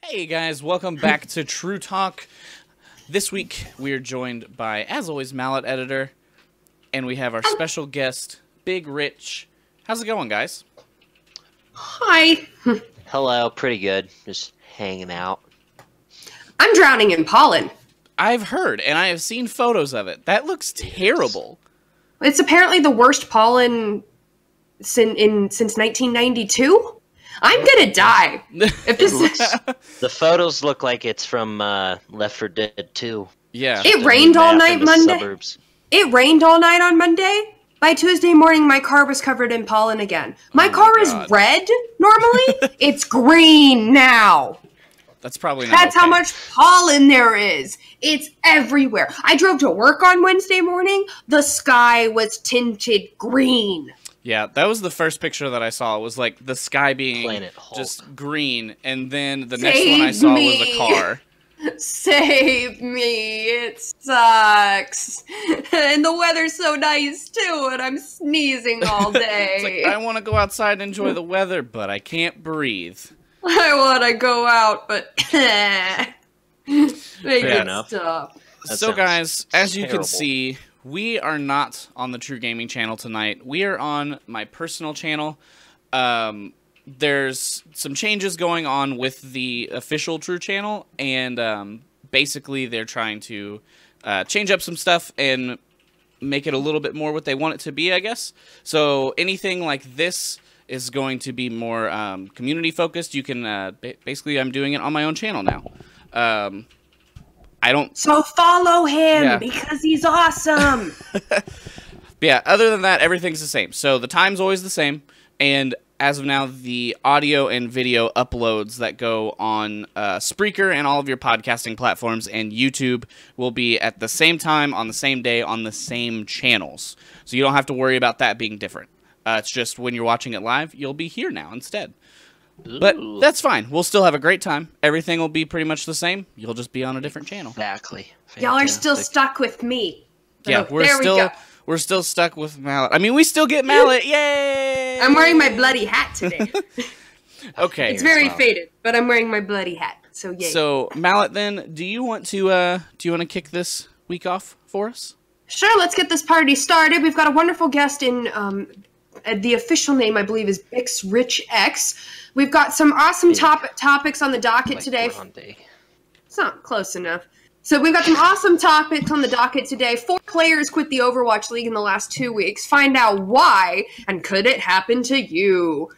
Hey guys, welcome back to True Talk. This week we are joined by, as always, Mallet Editor, and we have our special guest, Big Rich. How's it going, guys? Hi. Hello, pretty good. Just hanging out. I'm drowning in pollen. I've heard, and I have seen photos of it. That looks terrible. It's apparently the worst pollen since 1992. I'm gonna die. If this The photos look like it's from Left 4 Dead 2. Yeah. It rained all night Monday. Suburbs. It rained all night on Monday. By Tuesday morning, my car was covered in pollen again. My car is red normally. It's green now. That's probably not That's how much pollen there is. It's everywhere. I drove to work on Wednesday morning. The sky was tinted green. Yeah, that was the first picture that I saw. It was like the sky being just green, and then the next one I saw was a car. Save me, it sucks. And the weather's so nice too, and I'm sneezing all day. It's like, I want to go outside and enjoy the weather, but I can't breathe. I want to go out, but make it stop. So guys, as you can see, we are not on the True Gaming channel tonight. We are on my personal channel. There's some changes going on with the official True channel, and basically they're trying to change up some stuff and make it a little bit more what they want it to be, I guess. So anything like this is going to be more community focused. You can basically, I'm doing it on my own channel now. So follow him because he's awesome. Yeah, other than that, everything's the same. So the time's always the same, and as of now, the audio and video uploads that go on Spreaker and all of your podcasting platforms and YouTube will be at the same time, on the same day, on the same channels. So you don't have to worry about that being different. It's just when you're watching it live, you'll be here now instead. But that's fine. We'll still have a great time. Everything will be pretty much the same. You'll just be on a different channel. Exactly. Y'all are still stuck with me. Yeah, we're still stuck with Mallet. I mean, we still get Mallet. Yay! I'm wearing my bloody hat today. Okay. It's very faded, but I'm wearing my bloody hat. So yay. So Mallet, then, do you want to kick this week off for us? Sure. Let's get this party started. We've got a wonderful guest in. The official name, I believe, is Bix Rich X. We've got some awesome topics on the docket today. It's not close enough. So we've got some awesome topics on the docket today. 4 players quit the Overwatch League in the last 2 weeks. Find out why, and could it happen to you?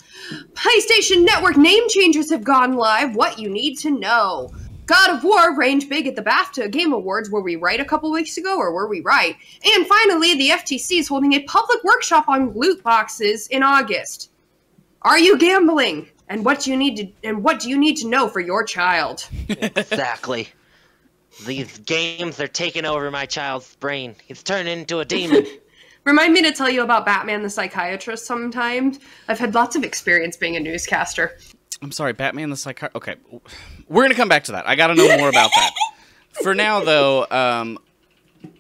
PlayStation Network name changes have gone live. What you need to know. God of War reigned big at the BAFTA Game Awards. Were we right a couple weeks ago, or were we right? And finally, the FTC is holding a public workshop on loot boxes in August. Are you gambling? And what do you need to know for your child? Exactly. These games, they're taking over my child's brain. He's turning into a demon. Remind me to tell you about Batman the Psychiatrist sometimes. I've had lots of experience being a newscaster. I'm sorry, Batman the Psychiatrist. Okay, we're going to come back to that. I got to know more about that. For now, though,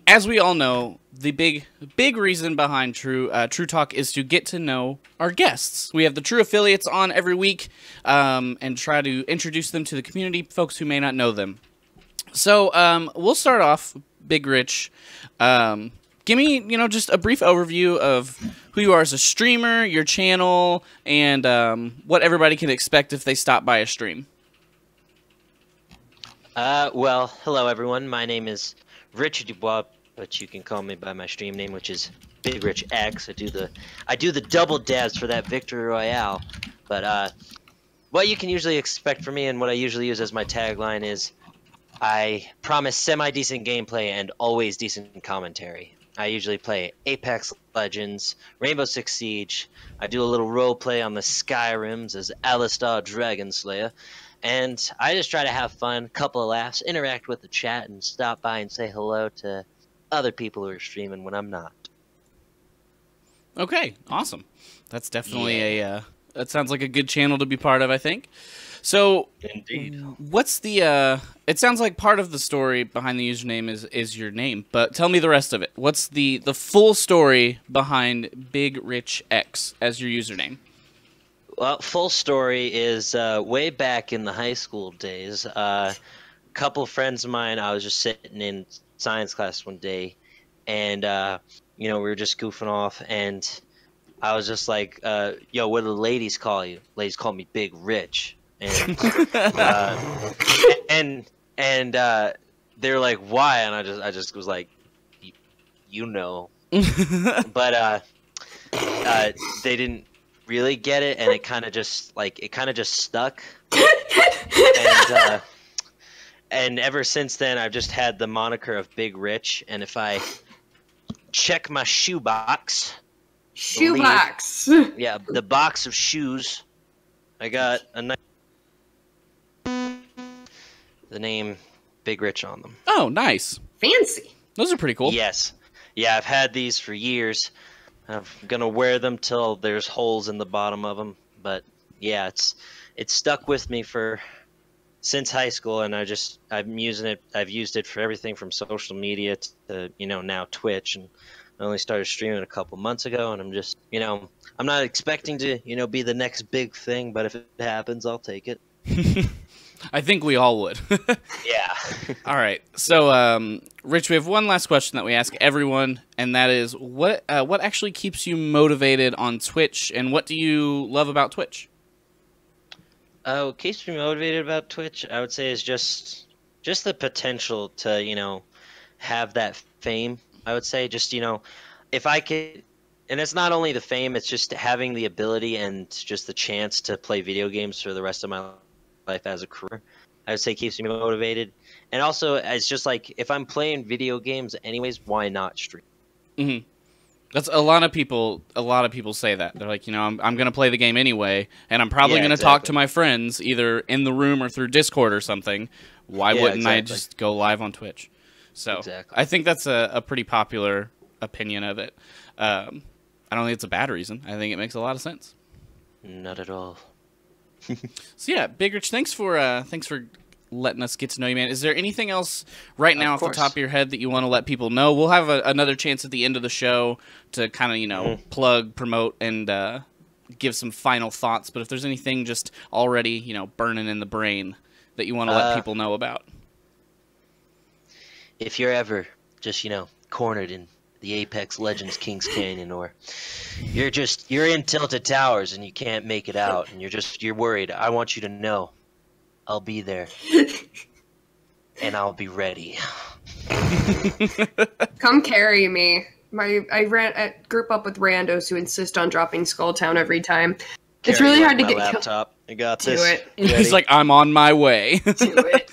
as we all know, the big reason behind True Talk is to get to know our guests. We have the True affiliates on every week and try to introduce them to the community, folks who may not know them. So we'll start off, Big Rich. Give me, just a brief overview of who you are as a streamer, your channel, and what everybody can expect if they stop by a stream. Well, hello everyone. My name is Richard Dubois, but you can call me by my stream name, which is Big Rich X. I do the double dabs for that Victory Royale. But what you can usually expect from me, and what I usually use as my tagline, is I promise semi-decent gameplay and always decent commentary. I usually play Apex Legends, Rainbow Six Siege. I do a little role play on the Skyrims as Alistar Dragonslayer. And I just try to have fun, couple of laughs, interact with the chat, and stop by and say hello to other people who are streaming when I'm not. Okay, awesome. That's definitely that sounds like a good channel to be part of, I think. So, indeed, what's the, it sounds like part of the story behind the username is your name, but tell me the rest of it. What's the full story behind Big Rich X as your username? Well, full story is way back in the high school days. A couple friends of mine, I was just sitting in science class one day, and we were just goofing off, and I was just like, "Yo, what do the ladies call you?" Ladies call me Big Rich, and and they're like, "Why?" And I just was like, "You know," but they didn't really get it, and it kind of just stuck, and ever since then I've just had the moniker of Big Rich. And if I check my shoebox, the box of shoes, I got the name Big Rich on them. Oh, nice. Fancy. Those are pretty cool. Yes. Yeah, I've had these for years. I'm gonna wear them till there's holes in the bottom of them. But yeah, it's stuck with me since high school, and I'm using it. I've used it for everything from social media to now Twitch, and I only started streaming a couple months ago, and I'm just I'm not expecting to be the next big thing, but if it happens, I'll take it. I think we all would. Yeah. All right. So, Rich, we have one last question that we ask everyone, and that is, what actually keeps you motivated on Twitch, and what do you love about Twitch? What keeps me motivated about Twitch, I would say, is just the potential to have that fame. I would say just if I could, and it's not only the fame, it's just having the ability and just the chance to play video games for the rest of my life as a career. I would say keeps me motivated. And also, it's just like, if I'm playing video games anyways, why not stream? Mm-hmm. That's a lot of people say that. They're like, I'm going to play the game anyway, and I'm probably going to talk to my friends either in the room or through Discord or something. Why wouldn't I just go live on Twitch? So I think that's a pretty popular opinion of it. I don't think it's a bad reason. I think it makes a lot of sense. Not at all. So yeah, Big Rich, thanks for letting us get to know you, man. Is there anything else right now off the top of your head that you want to let people know? We'll have another chance at the end of the show to kind of plug, promote, and give some final thoughts. But if there's anything just already burning in the brain that you want to let people know about, if you're ever just cornered in the Apex Legends Kings Canyon, or you're in Tilted Towers and you can't make it out, and you're worried, I want you to know I'll be there and I'll be ready. Come carry me. I group up with randos who insist on dropping Skulltown every time. It's really hard to get laptop. I got this. Do it. He's like, I'm on my way. Do it.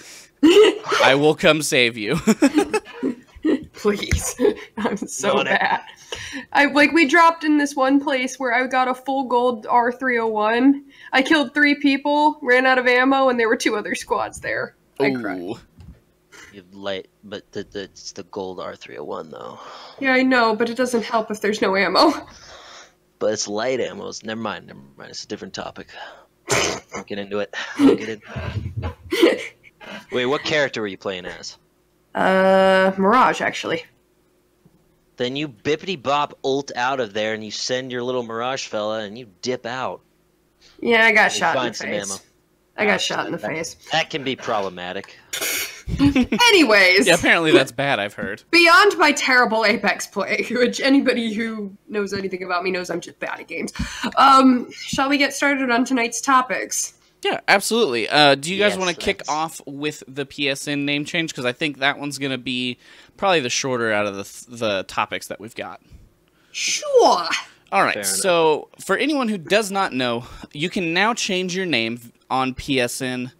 I will come save you. Please. I'm so bad. We dropped in this one place where I got a full gold R301. I killed 3 people, ran out of ammo, and there were 2 other squads there. I cried. But it's the gold R301 though. Yeah, I know, but it doesn't help if there's no ammo. But it's light ammo. Never mind. It's a different topic. Don't get into it. Don't get in. Wait, what character were you playing as? Mirage, actually. Then you bippity-bop ult out of there, and you send your little Mirage fella, and you dip out. Yeah, I got shot in the face. I got shot in the face. That can be problematic. Anyways. Yeah, apparently that's bad, I've heard. Beyond my terrible Apex play, which anybody who knows anything about me knows I'm just bad at games, shall we get started on tonight's topics? Yeah, absolutely. Do you guys want to kick off with the PSN name change? Because I think that one's going to be probably the shorter out of the topics that we've got. Sure. All right, so for anyone who does not know, you can now change your name on PSN.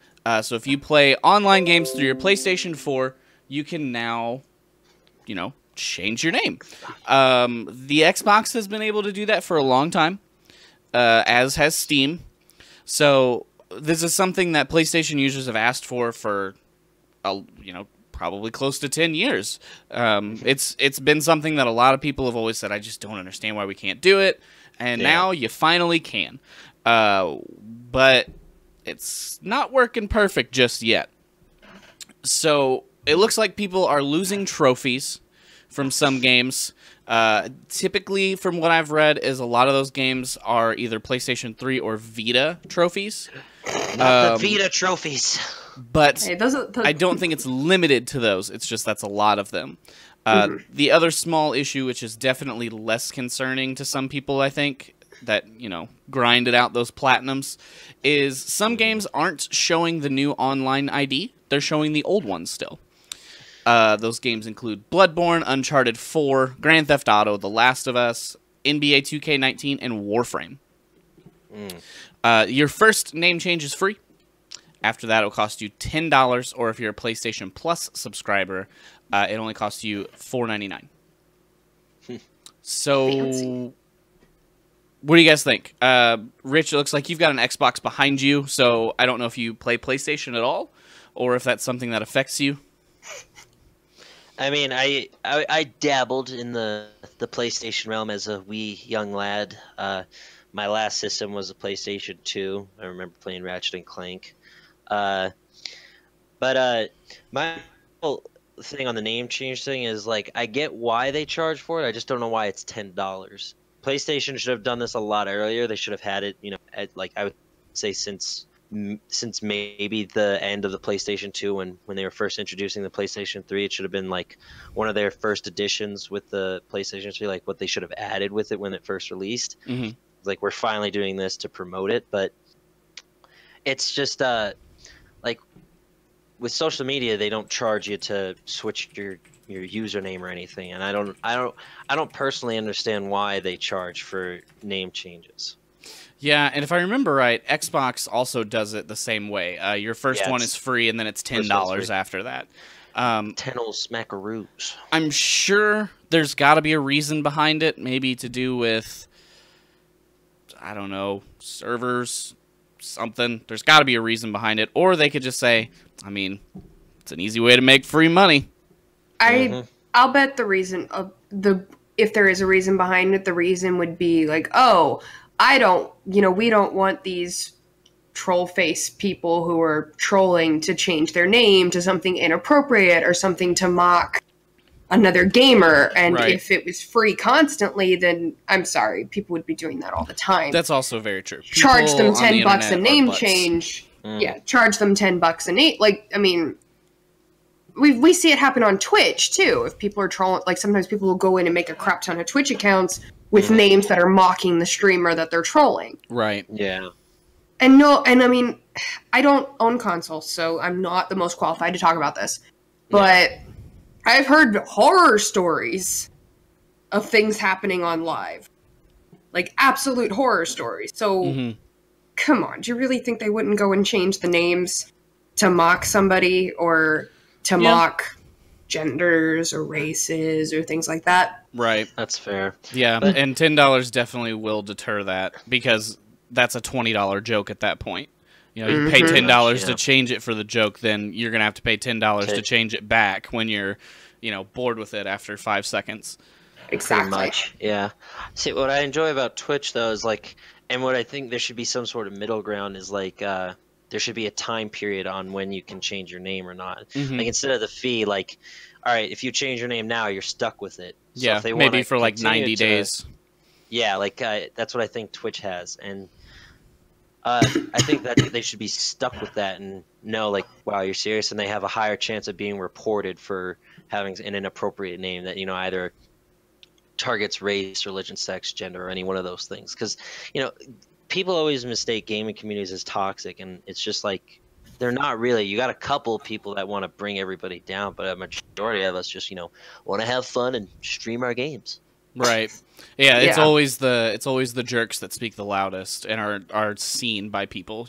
So if you play online games through your PlayStation 4, you can now, change your name. The Xbox has been able to do that for a long time, as has Steam. So this is something that PlayStation users have asked for probably close to 10 years. It's been something that a lot of people have always said, I just don't understand why we can't do it. And now you finally can. But it's not working perfect just yet. So it looks like people are losing trophies from some games. Typically, from what I've read, is a lot of those games are either PlayStation 3 or Vita trophies. Not the Vita trophies. But Hey, I don't think it's limited to those. It's just that's a lot of them. The other small issue, which is definitely less concerning to some people, I think, that, grinded out those platinums, is some games aren't showing the new online ID. They're showing the old ones still. Those games include Bloodborne, Uncharted 4, Grand Theft Auto, The Last of Us, NBA 2K19, and Warframe. Your first name change is free. After that, it will cost you $10, or if you're a PlayStation Plus subscriber, it only costs you $4.99. So, Fancy. What do you guys think? Rich, it looks like you've got an Xbox behind you, so I don't know if you play PlayStation at all, or if that's something that affects you. I mean, I dabbled in the PlayStation realm as a wee young lad. My last system was a PlayStation 2. I remember playing Ratchet and Clank. But my whole thing on the name change thing is, like, I get why they charge for it. I just don't know why it's $10. PlayStation should have done this a lot earlier. They should have had it, at, like, I would say since maybe the end of the PlayStation 2 when they were first introducing the PlayStation 3. It should have been like one of their first additions with the PlayStation 3, like what they should have added with it when it first released. Like, we're finally doing this to promote it, but it's just like with social media, they don't charge you to switch your username or anything, and I don't personally understand why they charge for name changes. Yeah, and if I remember right, Xbox also does it the same way. Your first one is free, and then it's $10 after that. 10 old smackaroos. I'm sure there's got to be a reason behind it, maybe to do with, I don't know, servers, something. There's got to be a reason behind it, or they could just say, I mean, it's an easy way to make free money. I'll bet the reason if there is a reason behind it, the reason would be like, we don't want these troll face people who are trolling to change their name to something inappropriate or something to mock another gamer. And if it was free constantly, then I'm sorry, people would be doing that all the time. That's also very true. Charge them $10 a name change. Yeah, charge them $10 a name. Like, I mean, we see it happen on Twitch too. If people are trolling, like sometimes people will go in and make a crap ton of Twitch accounts with names that are mocking the streamer that they're trolling. Right. Yeah. And I mean, I don't own consoles, so I'm not the most qualified to talk about this. But I've heard horror stories of things happening on live. Like, absolute horror stories. So, come on. Do you really think they wouldn't go and change the names to mock somebody or to mock genders or races or things like that? Right. That's fair. Yeah, and $10 definitely will deter that, because that's a $20 joke at that point. You pay $10 to change it for the joke, then you're going to have to pay $10 to change it back when you're, bored with it after 5 seconds. Exactly. Pretty much, yeah. See, what I enjoy about Twitch, though, is like, and what I think there should be some sort of middle ground is like, there should be a time period on when you can change your name or not. Like, instead of the fee, like, all right, if you change your name now, you're stuck with it. So if they maybe for like 90 days. Yeah, like that's what I think Twitch has, and I think that they should be stuck with that and know, like, wow, you're serious, and they have a higher chance of being reported for having an inappropriate name that either targets race, religion, sex, gender, or any one of those things. Because people always mistake gaming communities as toxic, and it's just like they're not really. You got a couple people that want to bring everybody down, but a majority of us just want to have fun and stream our games. Right. Yeah, it's always the jerks that speak the loudest and are seen by people,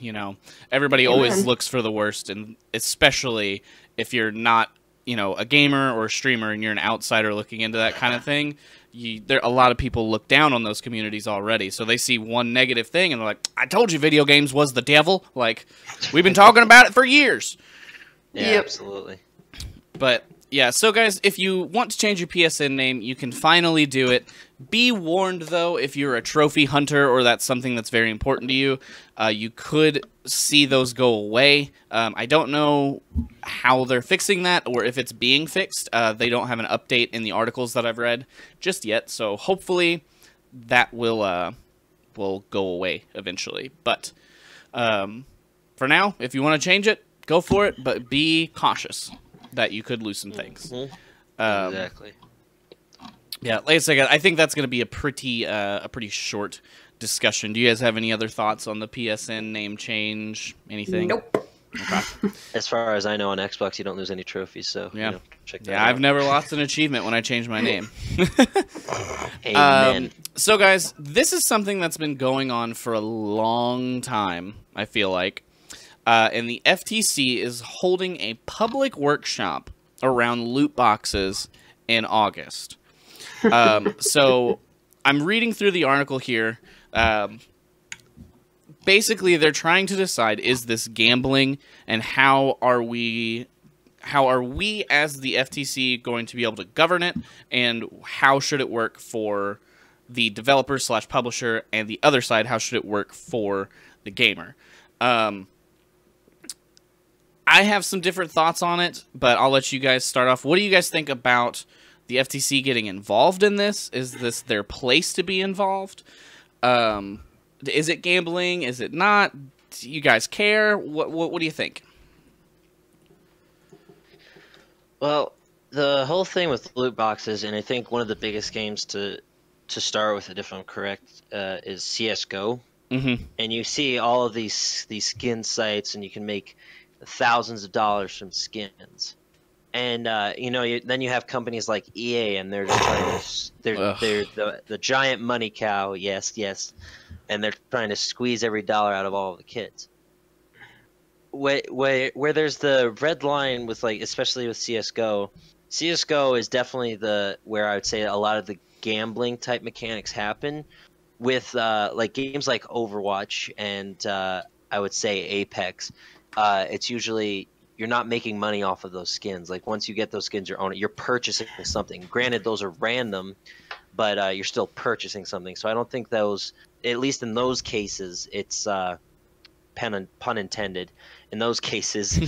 Everybody always looks for the worst, and especially if you're not, a gamer or a streamer and you're an outsider looking into that kind of thing, a lot of people look down on those communities already. So they see one negative thing and they're like, I told you video games was the devil. Like, we've been talking about it for years. Yeah, absolutely. But Yeah, so guys, if you want to change your PSN name, you can finally do it. Be warned, though, if you're a trophy hunter or that's something that's very important to you, you could see those go away. I don't know how they're fixing that or if it's being fixed. They don't have an update in the articles that I've read just yet, so hopefully that will go away eventually. But for now, if you want to change it, go for it, but be cautious that you could lose some things. Exactly. Yeah, like I said, I think that's going to be a pretty short discussion. Do you guys have any other thoughts on the PSN name change? Anything? Nope. Okay. As far as I know, on Xbox, you don't lose any trophies, so yeah, check that out. I've never lost an achievement when I changed my name. Amen. So, guys, this is something that's been going on for a long time, I feel like. And the FTC is holding a public workshop around loot boxes in August. So I'm reading through the article here. Basically, they're trying to decide, is this gambling, and how are we as the FTC going to be able to govern it, and how should it work for the developer / publisher, and the other side, how should it work for the gamer? I have some different thoughts on it, but I'll let you guys start off. What do you guys think about the FTC getting involved in this? Is this their place to be involved? Is it gambling? Is it not? Do you guys care? What do you think? Well, the whole thing with loot boxes, and I think one of the biggest games to start with, if I'm correct, is CS:GO. Mm-hmm. And you see all of these skin sites, and you can make thousands of dollars from skins. And then you have companies like EA, and they're just trying to, they're the giant money cow, yes, and they're trying to squeeze every dollar out of all of the kids. Where there's the red line with, like, especially with CS:GO is definitely where I would say a lot of the gambling type mechanics happen. With like games like Overwatch and I would say Apex, it's usually you're not making money off of those skins. Like, once you get those skins, you're purchasing something. Granted, those are random, but you're still purchasing something. So I don't think those, at least in those cases, it's pun intended. In those cases,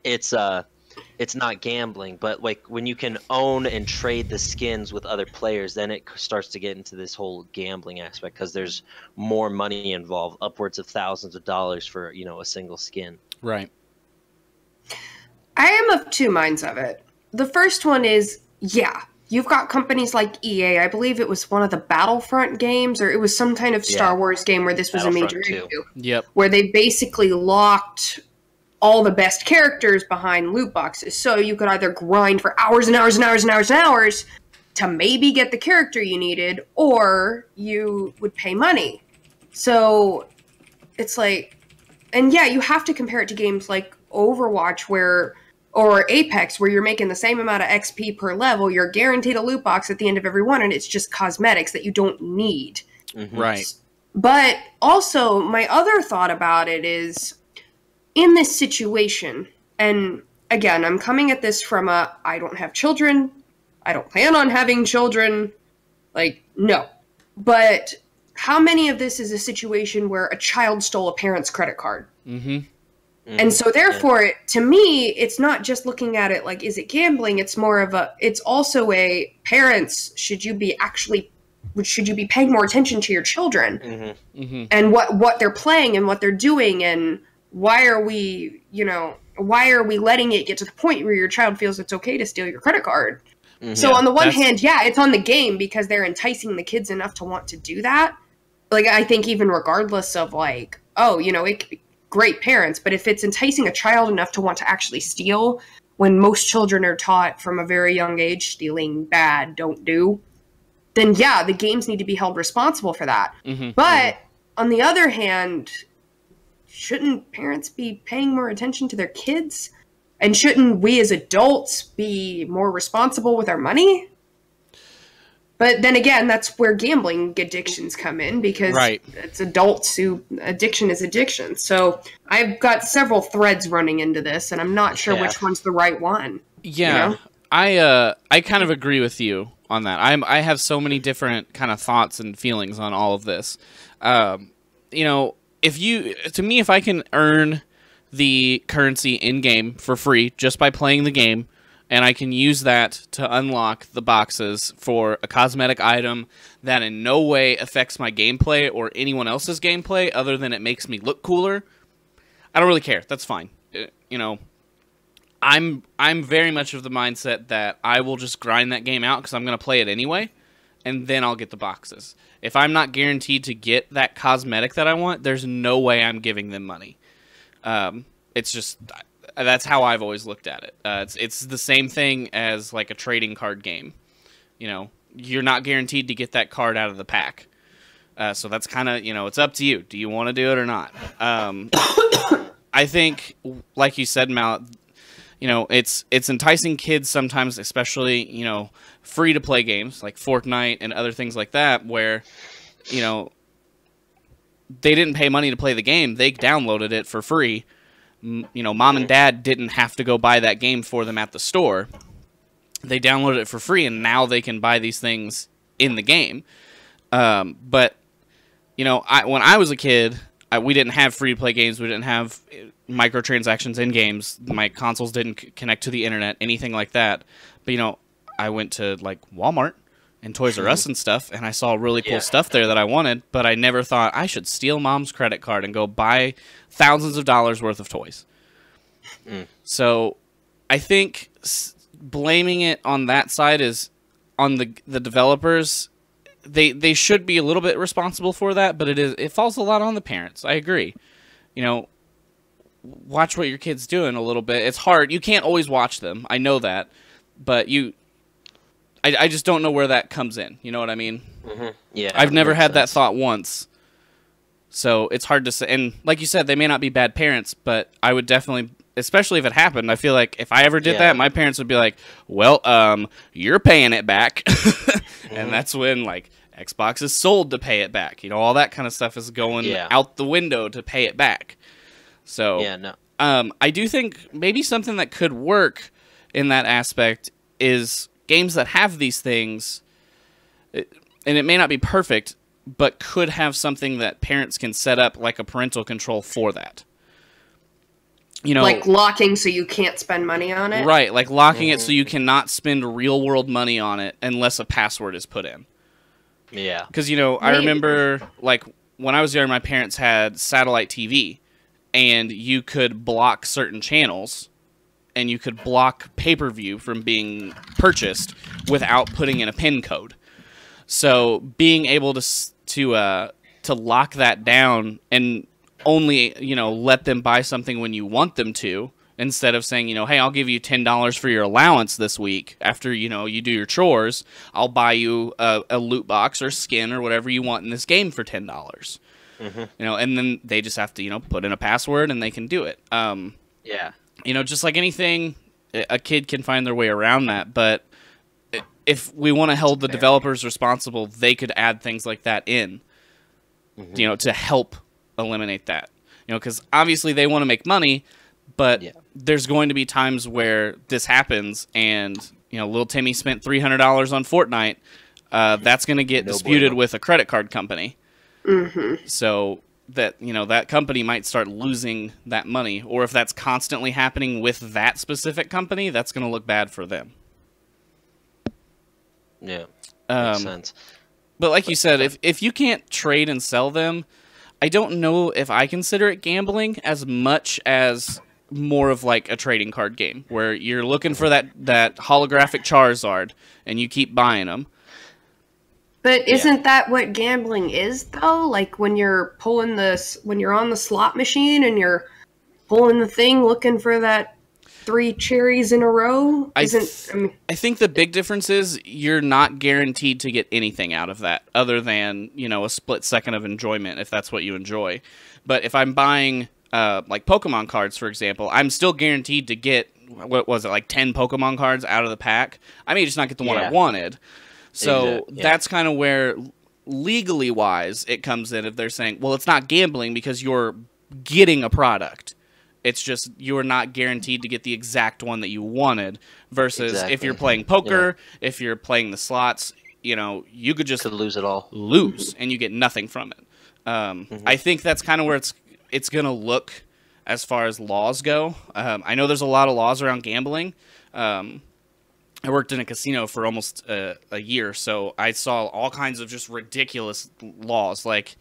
it's not gambling. But like when you can own and trade the skins with other players, then it starts to get into this whole gambling aspect, because there's more money involved, upwards of thousands of dollars for a single skin. Right. I am of two minds of it. The first one is, yeah, you've got companies like EA. I believe it was one of the Battlefront games, or it was some kind of Star Wars game where this was a major issue. Yep. Where they basically locked all the best characters behind loot boxes. So you could either grind for hours and hours and hours and hours and hours to maybe get the character you needed, or you would pay money. So it's like, and yeah, you have to compare it to games like Overwatch or Apex, where you're making the same amount of XP per level. You're guaranteed a loot box at the end of every one, and it's just cosmetics that you don't need. Mm-hmm. Right. But also, my other thought about it is, in this situation, and again, I'm coming at this from I don't have children, I don't plan on having children, like, no. But how many of this is a situation where a child stole a parent's credit card? Mm-hmm. And so therefore, to me, it's not just looking at it like, is it gambling? It's more of it's also parents, should you be paying more attention to your children? Mm-hmm. Mm-hmm. And what they're playing and what they're doing, and why are we letting it get to the point where your child feels it's okay to steal your credit card? Mm-hmm. So on the one hand, yeah, it's on the game because they're enticing the kids enough to want to do that. Like, I think even regardless of like, it could be great parents, but if it's enticing a child enough to want to actually steal, when most children are taught from a very young age, stealing bad, don't do, then yeah, the games need to be held responsible for that. Mm-hmm. But on the other hand, shouldn't parents be paying more attention to their kids? And shouldn't we as adults be more responsible with our money? But then again, that's where gambling addictions come in, because it's adults who addiction is addiction. So I've got several threads running into this, and I'm not sure which one's the right one. Yeah, you know? I kind of agree with you on that. I have so many different kind of thoughts and feelings on all of this. You know, if I can earn the currency in game for free just by playing the game, and I can use that to unlock the boxes for a cosmetic item that in no way affects my gameplay or anyone else's gameplay other than it makes me look cooler, I don't really care. That's fine. You know, I'm very much of the mindset that I will just grind that game out because I'm going to play it anyway, and then I'll get the boxes. If I'm not guaranteed to get that cosmetic that I want, there's no way I'm giving them money. It's just... That's how I've always looked at it. It's the same thing as like a trading card game. You know, you're not guaranteed to get that card out of the pack. So that's kind of, you know, it's up to you. Do you want to do it or not? I think, like you said, Mal, you know, it's enticing kids sometimes, especially, you know, free-to-play games like Fortnite and other things like that where, you know, they didn't pay money to play the game. They downloaded it for free. You know, mom and dad didn't have to go buy that game for them at the store. They downloaded it for free, and now they can buy these things in the game. But, you know, when I was a kid, we didn't have free-to-play games. We didn't have microtransactions in games. My consoles didn't connect to the internet, anything like that. But, you know, I went to, like, Walmart and Toys R Us and stuff, and I saw really cool stuff there that I wanted, but I never thought I should steal mom's credit card and go buy thousands of dollars worth of toys. So I think blaming it on that side is on the developers. They should be a little bit responsible for that, but it falls a lot on the parents. I agree. You know, watch what your kid's doing a little bit. It's hard. You can't always watch them. I know that, but I just don't know where that comes in. You know what I mean? Yeah. I've never had that thought once. So it's hard to say. And like you said, they may not be bad parents, but I would definitely, especially if it happened, I feel like if I ever did that, my parents would be like, well, you're paying it back. And that's when, like, Xbox is sold to pay it back. You know, all that kind of stuff is going out the window to pay it back. So I do think maybe something that could work in that aspect is games that have these things, and it may not be perfect, but could have something that parents can set up, like a parental control for that. You know, like locking so you can't spend money on it? Right, like locking it so you cannot spend real-world money on it unless a password is put in. Yeah. Because, you know, I remember, like, when I was young, my parents had satellite TV, and you could block certain channels, and you could block pay-per-view from being purchased without putting in a PIN code. So being able to lock that down and only, you know, let them buy something when you want them to, instead of saying, you know, hey, I'll give you $10 for your allowance this week after, you know, you do your chores. I'll buy you a loot box or skin or whatever you want in this game for $10. You know, and then they just have to, you know, put in a password and they can do it. Yeah. You know, just like anything, a kid can find their way around that. But if we want to hold the developers responsible, they could add things like that in, you know, to help eliminate that. You know, because obviously they want to make money, but there's going to be times where this happens, and, you know, little Timmy spent $300 on Fortnite. That's going to get disputed with a credit card company. So that, you know, that company might start losing that money, or if that's constantly happening with that specific company, that's going to look bad for them. Yeah, makes sense. But like you said, if you can't trade and sell them, I don't know if I consider it gambling as much as more of like a trading card game where you're looking for that holographic Charizard and you keep buying them. But isn't that what gambling is, though? Like when you're pulling when you're on the slot machine and you're pulling the thing looking for that 3 cherries in a row? I think the big difference is you're not guaranteed to get anything out of that other than, you know, a split second of enjoyment if that's what you enjoy. But if I'm buying like Pokemon cards, for example, I'm still guaranteed to get, what was it, like 10 Pokemon cards out of the pack. I may just not get the one I wanted. So that's kind of where, legally wise, it comes in if they're saying, well, it's not gambling because you're getting a product. It's just you're not guaranteed to get the exact one that you wanted. Versus Exactly. if you're playing poker, if you're playing the slots, you could just lose it all. Lose, and you get nothing from it. I think that's kind of where it's going to look as far as laws go. I know there's a lot of laws around gambling. I worked in a casino for almost a year, so I saw all kinds of just ridiculous laws. Like,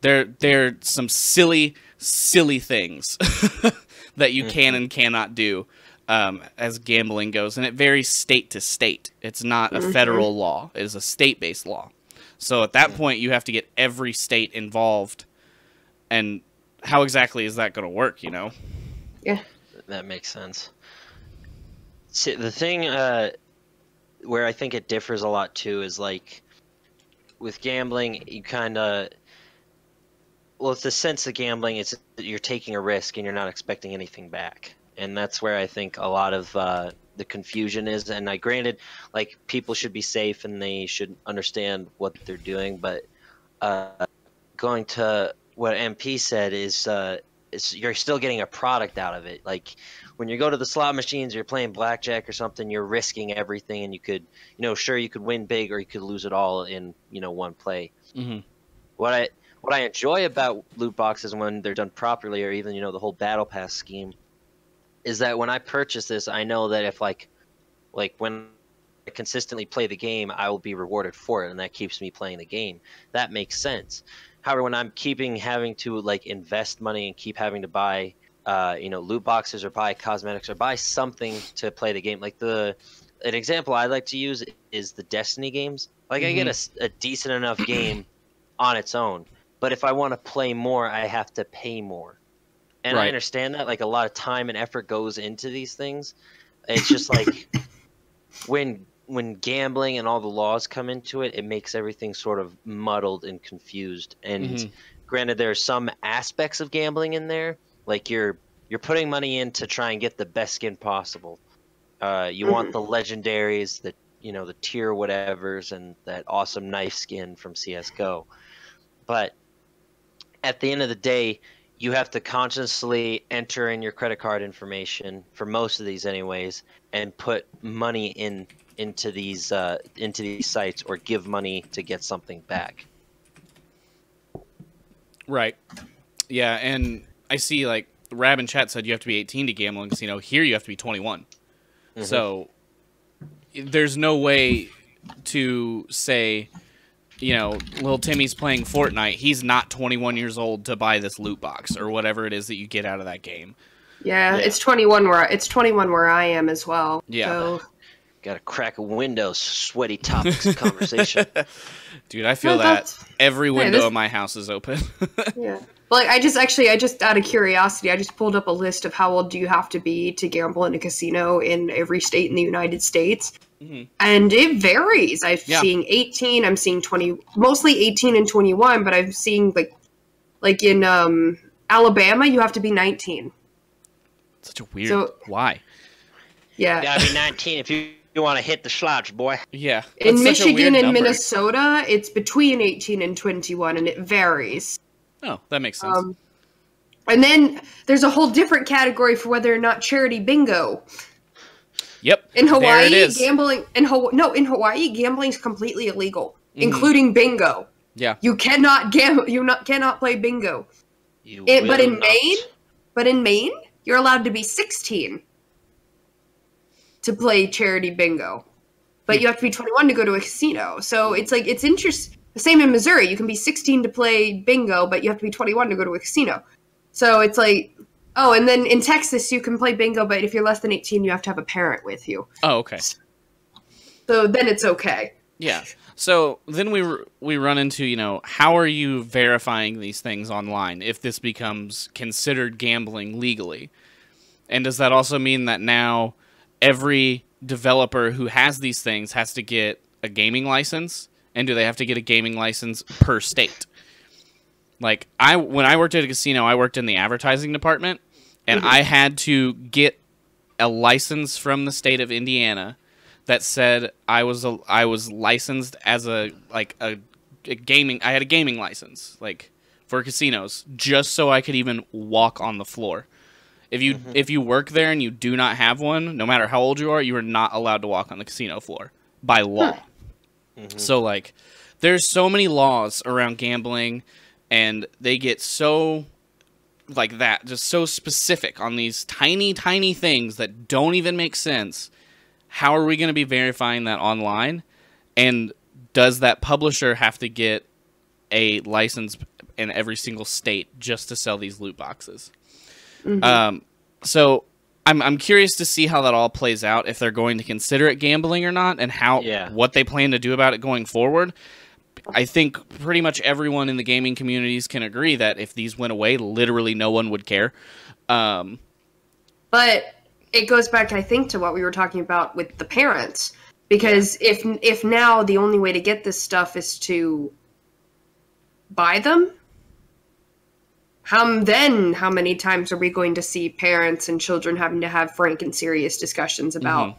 there some silly things that you can and cannot do as gambling goes, and it varies state to state. It's not a federal law; it is a state-based law. So at that point, you have to get every state involved, and how exactly is that going to work? Yeah, that makes sense. See, the thing where I think it differs a lot too is like with gambling, you kind of it's the sense of gambling is that you're taking a risk and you're not expecting anything back, and that's where I think a lot of the confusion is. And granted, like, people should be safe and they should understand what they're doing, but going to what MP said is you're still getting a product out of it. Like, when you go to the slot machines, you're playing blackjack or something, you're risking everything, and you could, sure, you could win big or you could lose it all in, one play. Mm-hmm. What I enjoy about loot boxes when they're done properly, or even, the whole battle pass scheme, is that when I purchase this, I know that if like when I consistently play the game, I will be rewarded for it, and that keeps me playing the game. That makes sense. However, when I'm having to like invest money and keep having to buy loot boxes or buy cosmetics or buy something to play the game. Like an example I like to use is the Destiny games. Like, I get a decent enough game on its own, but if I want to play more, I have to pay more. And I understand that, like, a lot of time and effort goes into these things. It's just like when gambling and all the laws come into it, it makes everything sort of muddled and confused. And granted, there are some aspects of gambling in there. Like, you're putting money in to try and get the best skin possible. You want the legendaries, the tier whatevers, and that awesome knife skin from CS:GO. But at the end of the day, you have to consciously enter in your credit card information for most of these, anyways, and put money into these sites, or give money to get something back. Right. Yeah, and I see, like, Rab in chat said you have to be 18 to gamble in casino. Here you have to be 21. So there's no way to say, little Timmy's playing Fortnite. He's not 21 years old to buy this loot box or whatever it is that you get out of that game. Yeah, it's 21 where I am as well. Yeah. So. Gotta crack a window, sweaty topics of conversation. Dude, I feel that every window of my house is open. Yeah. Well, I just out of curiosity, I just pulled up a list of how old do you have to be to gamble in a casino in every state in the United States. And it varies. I'm seeing 18, I'm seeing 20, mostly 18 and 21, but I'm seeing like in Alabama, you have to be 19. Such a weird. Why? Yeah. You gotta be 19 if you want to hit the slots, boy. Yeah. In Michigan and Minnesota, it's between 18 and 21, and it varies. Oh, that makes sense. And then there's a whole different category for whether or not charity bingo. Yep. In Hawaii, there it is. gambling in Hawaii, gambling is completely illegal, including bingo. Yeah. You cannot gamble. Cannot play bingo. But in Maine, you're allowed to be 16 to play charity bingo, but you have to be 21 to go to a casino. So it's interesting. The same in Missouri, you can be 16 to play bingo, but you have to be 21 to go to a casino. So it's like, and then in Texas, you can play bingo, but if you're less than 18, you have to have a parent with you. Oh, okay. So then it's okay. Yeah. So then we run into, how are you verifying these things online if this becomes considered gambling legally? And does that also mean that now every developer who has these things has to get a gaming license? And do they have to get a gaming license per state? Like, when I worked at a casino, I worked in the advertising department, and I had to get a license from the state of Indiana that said I was licensed as a gaming. I had a gaming license, like, for casinos, just so I could even walk on the floor. If you work there and you do not have one, no matter how old you are not allowed to walk on the casino floor by law. So like, there's so many laws around gambling, and they get so like that, just so specific on these tiny things that don't even make sense. How are we going to be verifying that online? And does that publisher have to get a license in every single state just to sell these loot boxes? So I'm curious to see how that all plays out, if they're going to consider it gambling or not, and what they plan to do about it going forward. I think pretty much everyone in the gaming communities can agree that if these went away, literally no one would care. But it goes back, I think, to what we were talking about with the parents. Because if now the only way to get this stuff is to buy them, how many times are we going to see parents and children having to have frank and serious discussions about?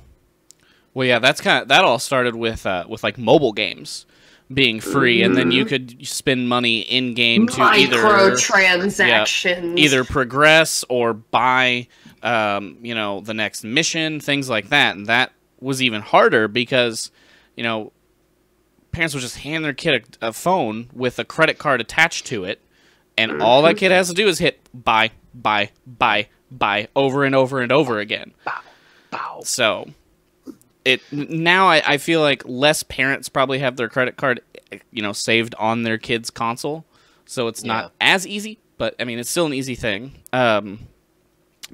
Well, yeah, that all started with like mobile games being free, and then you could spend money in game to microtransactions, either progress or buy, the next mission, things like that. And that was even harder because, parents would just hand their kid a phone with a credit card attached to it, and all that kid has to do is hit buy over and over and over again. So now I feel like less parents probably have their credit card, saved on their kid's console. So it's not as easy, but I mean, it's still an easy thing. But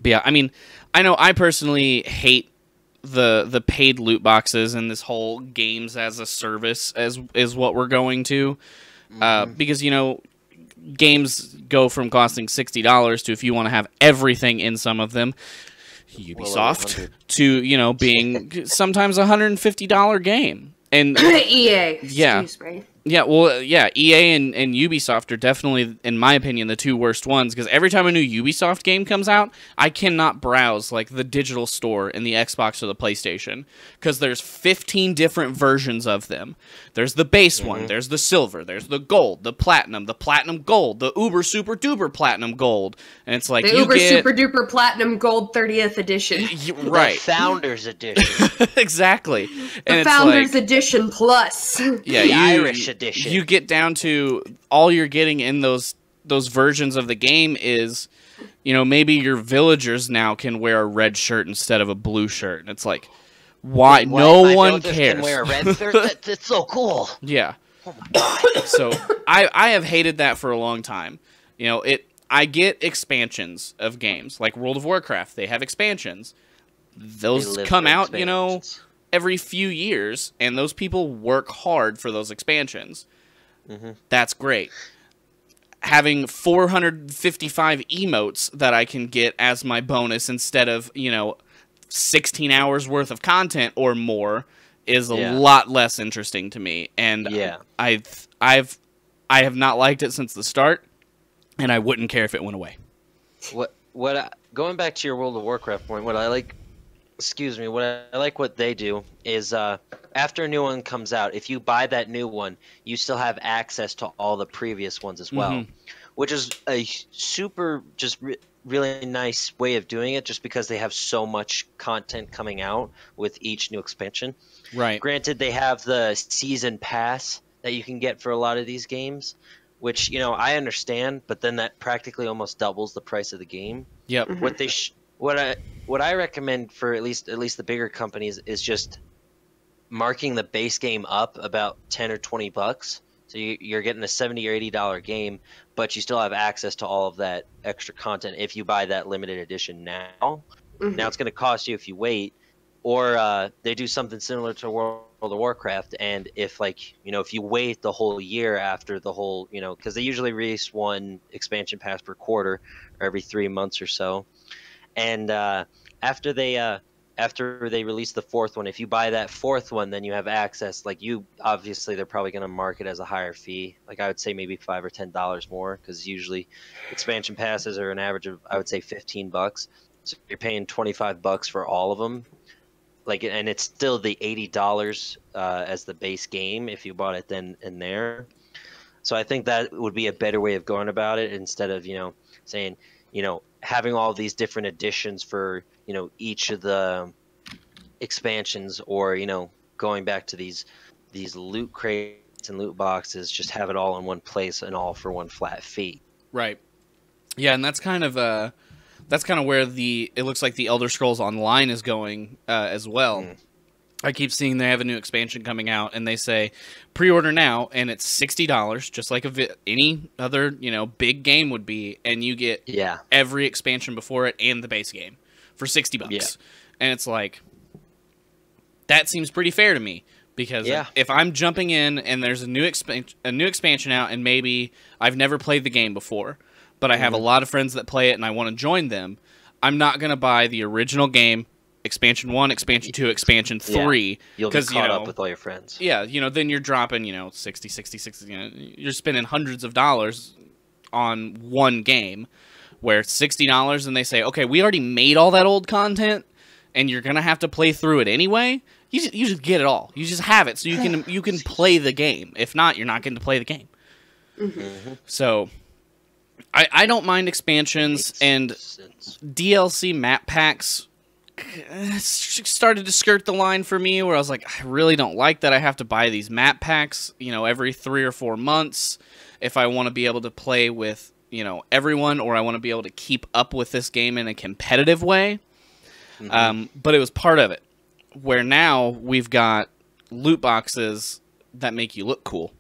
yeah, I mean, I know I personally hate the paid loot boxes, and this whole games as a service is what we're going to, because, games go from costing $60 to, if you want to have everything in some of them, Ubisoft, to, being sometimes a $150 game. And EA, excuse me. Yeah, well, yeah, EA and Ubisoft are definitely, in my opinion, the two worst ones, because every time a new Ubisoft game comes out, I cannot browse, like, the digital store in the Xbox or the PlayStation, because there's 15 different versions of them. There's the base one, there's the silver, there's the gold, the platinum gold, the uber super duper platinum gold, and it's like, the uber super duper platinum gold 30th edition. Right. The Founders Edition. Exactly. The Founders Edition Plus. Yeah, the Irish edition. You get down to all you're getting in those versions of the game is, maybe your villagers now can wear a red shirt instead of a blue shirt, and it's like, why? No one cares. Can wear a red shirt? That's so cool. Yeah. Oh my god. So I have hated that for a long time. I get expansions of games like World of Warcraft. They have expansions. Those come out, every few years, and those people work hard for those expansions. That's great. Having 455 emotes that I can get as my bonus instead of, 16 hours worth of content or more is a lot less interesting to me. And I have not liked it since the start, and I wouldn't care if it went away. Going back to your World of Warcraft point, what I like what they do is after a new one comes out, if you buy that new one, you still have access to all the previous ones as well, which is a super really nice way of doing it, just because they have so much content coming out with each new expansion. Right. Granted, they have the season pass that you can get for a lot of these games, which, I understand, but then that practically almost doubles the price of the game. Yep. What I recommend for at least the bigger companies is just marking the base game up about $10 or $20. So you're getting a $70 or $80 game, but you still have access to all of that extra content if you buy that limited edition now. Now it's going to cost you if you wait, or they do something similar to World of Warcraft. And if if you wait the whole year after the whole, because they usually release one expansion pass per quarter or every 3 months or so. And after they release the fourth one, if you buy that fourth one, then you have access. Obviously they're probably going to mark it as a higher fee. I would say maybe $5 or $10 more, because usually expansion passes are an average of, I would say, $15. So you're paying $25 for all of them. And it's still the $80 as the base game if you bought it then and there. So I think that would be a better way of going about it, instead of saying, you know, having all these different additions for, you know, each of the expansions, or, you know, going back to these loot crates and loot boxes, just have it all in one place and all for one flat fee. Right. Yeah, and that's kind of where it looks like the Elder Scrolls Online is going as well. I keep seeing they have a new expansion coming out, and they say pre-order now, and it's $60, just like any other, you know, big game would be, and you get every expansion before it and the base game for $60. Yeah. And it's like, that seems pretty fair to me, because if I'm jumping in and there's a new expansion out, and maybe I've never played the game before, but I have a lot of friends that play it and I want to join them, I'm not going to buy the original game, Expansion 1, Expansion 2, Expansion 3. You'll be caught up with all your friends. Yeah, you know, then you're dropping, you know, 60, you know, you're spending hundreds of dollars on one game, where it's $60 and they say, okay, we already made all that old content and you're going to have to play through it anyway. You just get it all. You just have it so you can play the game. If not, you're not getting to play the game. So I don't mind expansions, and DLC map packs started to skirt the line for me, where I was like, I really don't like that I have to buy these map packs, you know, every 3 or 4 months if I want to be able to play with, you know, everyone, or I want to be able to keep up with this game in a competitive way. But it was part of it, where now we've got loot boxes that make you look cool,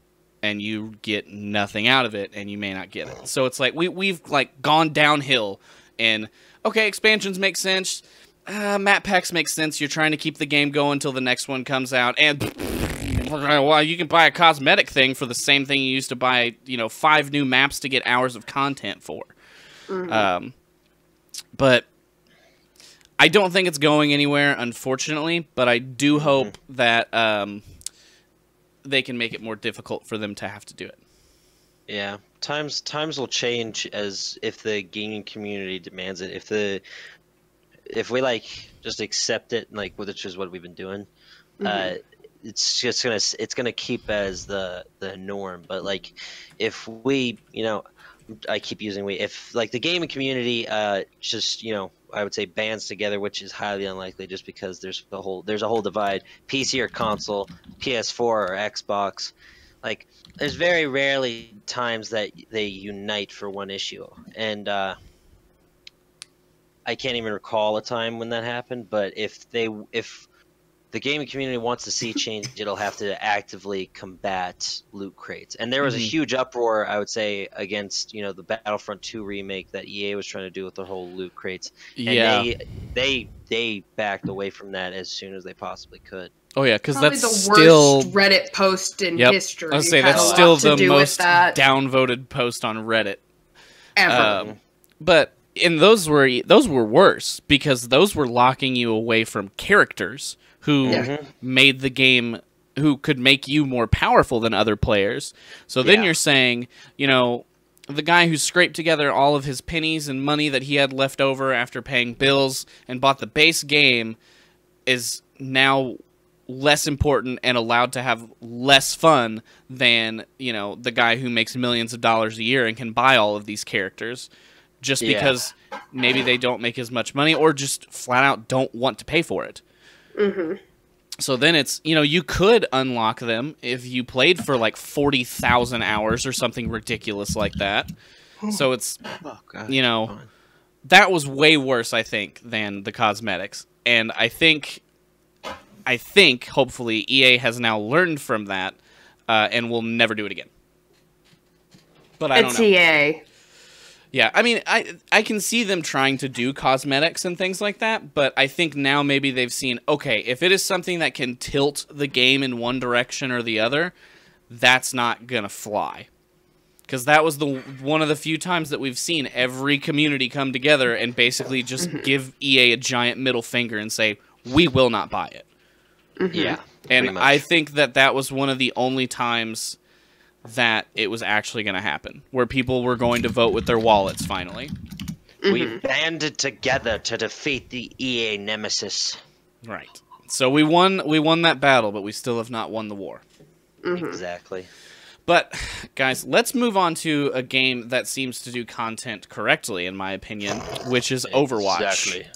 and you get nothing out of it, and you may not get it. So it's like we've like gone downhill, and okay, expansions make sense. Map packs make sense. You're trying to keep the game going until the next one comes out, and well, you can buy a cosmetic thing for the same thing you used to buy, you know, 5 new maps to get hours of content for. But I don't think it's going anywhere, unfortunately. But I do hope that they can make it more difficult for them to have to do it. Yeah, times will change as if the gaming community demands it. If we like just accept it, like, which is what we've been doing, it's gonna keep as the norm. But like, if we, you know, I keep using we, if like the gaming community just, you know, I would say bands together, which is highly unlikely, just because there's a whole divide, PC or console, PS4 or Xbox. Like, there's very rarely times that they unite for one issue, and I can't even recall a time when that happened. But if the gaming community wants to see change, it'll have to actively combat loot crates. And there was a huge uproar, I would say, against, you know, the Battlefront 2 remake that EA was trying to do with the whole loot crates. And they backed away from that as soon as they possibly could. Oh yeah, because that's the still worst Reddit post in history. I was say that's still the most downvoted post on Reddit ever. But those were worse, because those were locking you away from characters who made the game, who could make you more powerful than other players. So then you're saying, you know, the guy who scraped together all of his pennies and money that he had left over after paying bills and bought the base game is now less important and allowed to have less fun than, you know, the guy who makes millions of dollars a year and can buy all of these characters, just because maybe they don't make as much money, or just flat out don't want to pay for it. So then it's, you know, you could unlock them if you played for like 40,000 hours or something ridiculous like that. So it's, you know, that was way worse, I think, than the cosmetics. And I think hopefully EA has now learned from that and will never do it again. But I don't know. It's EA. Yeah, I mean, I can see them trying to do cosmetics and things like that, but I think now maybe they've seen, okay, if it is something that can tilt the game in one direction or the other, that's not going to fly. Because that was one of the few times that we've seen every community come together and basically just give EA a giant middle finger and say, we will not buy it. Yeah. And I think that was one of the only times that it was actually going to happen, where people were going to vote with their wallets finally. We banded together to defeat the EA nemesis. Right. So we won that battle, but we still have not won the war. Exactly. But, guys, let's move on to a game that seems to do content correctly, in my opinion, which is Overwatch. Exactly.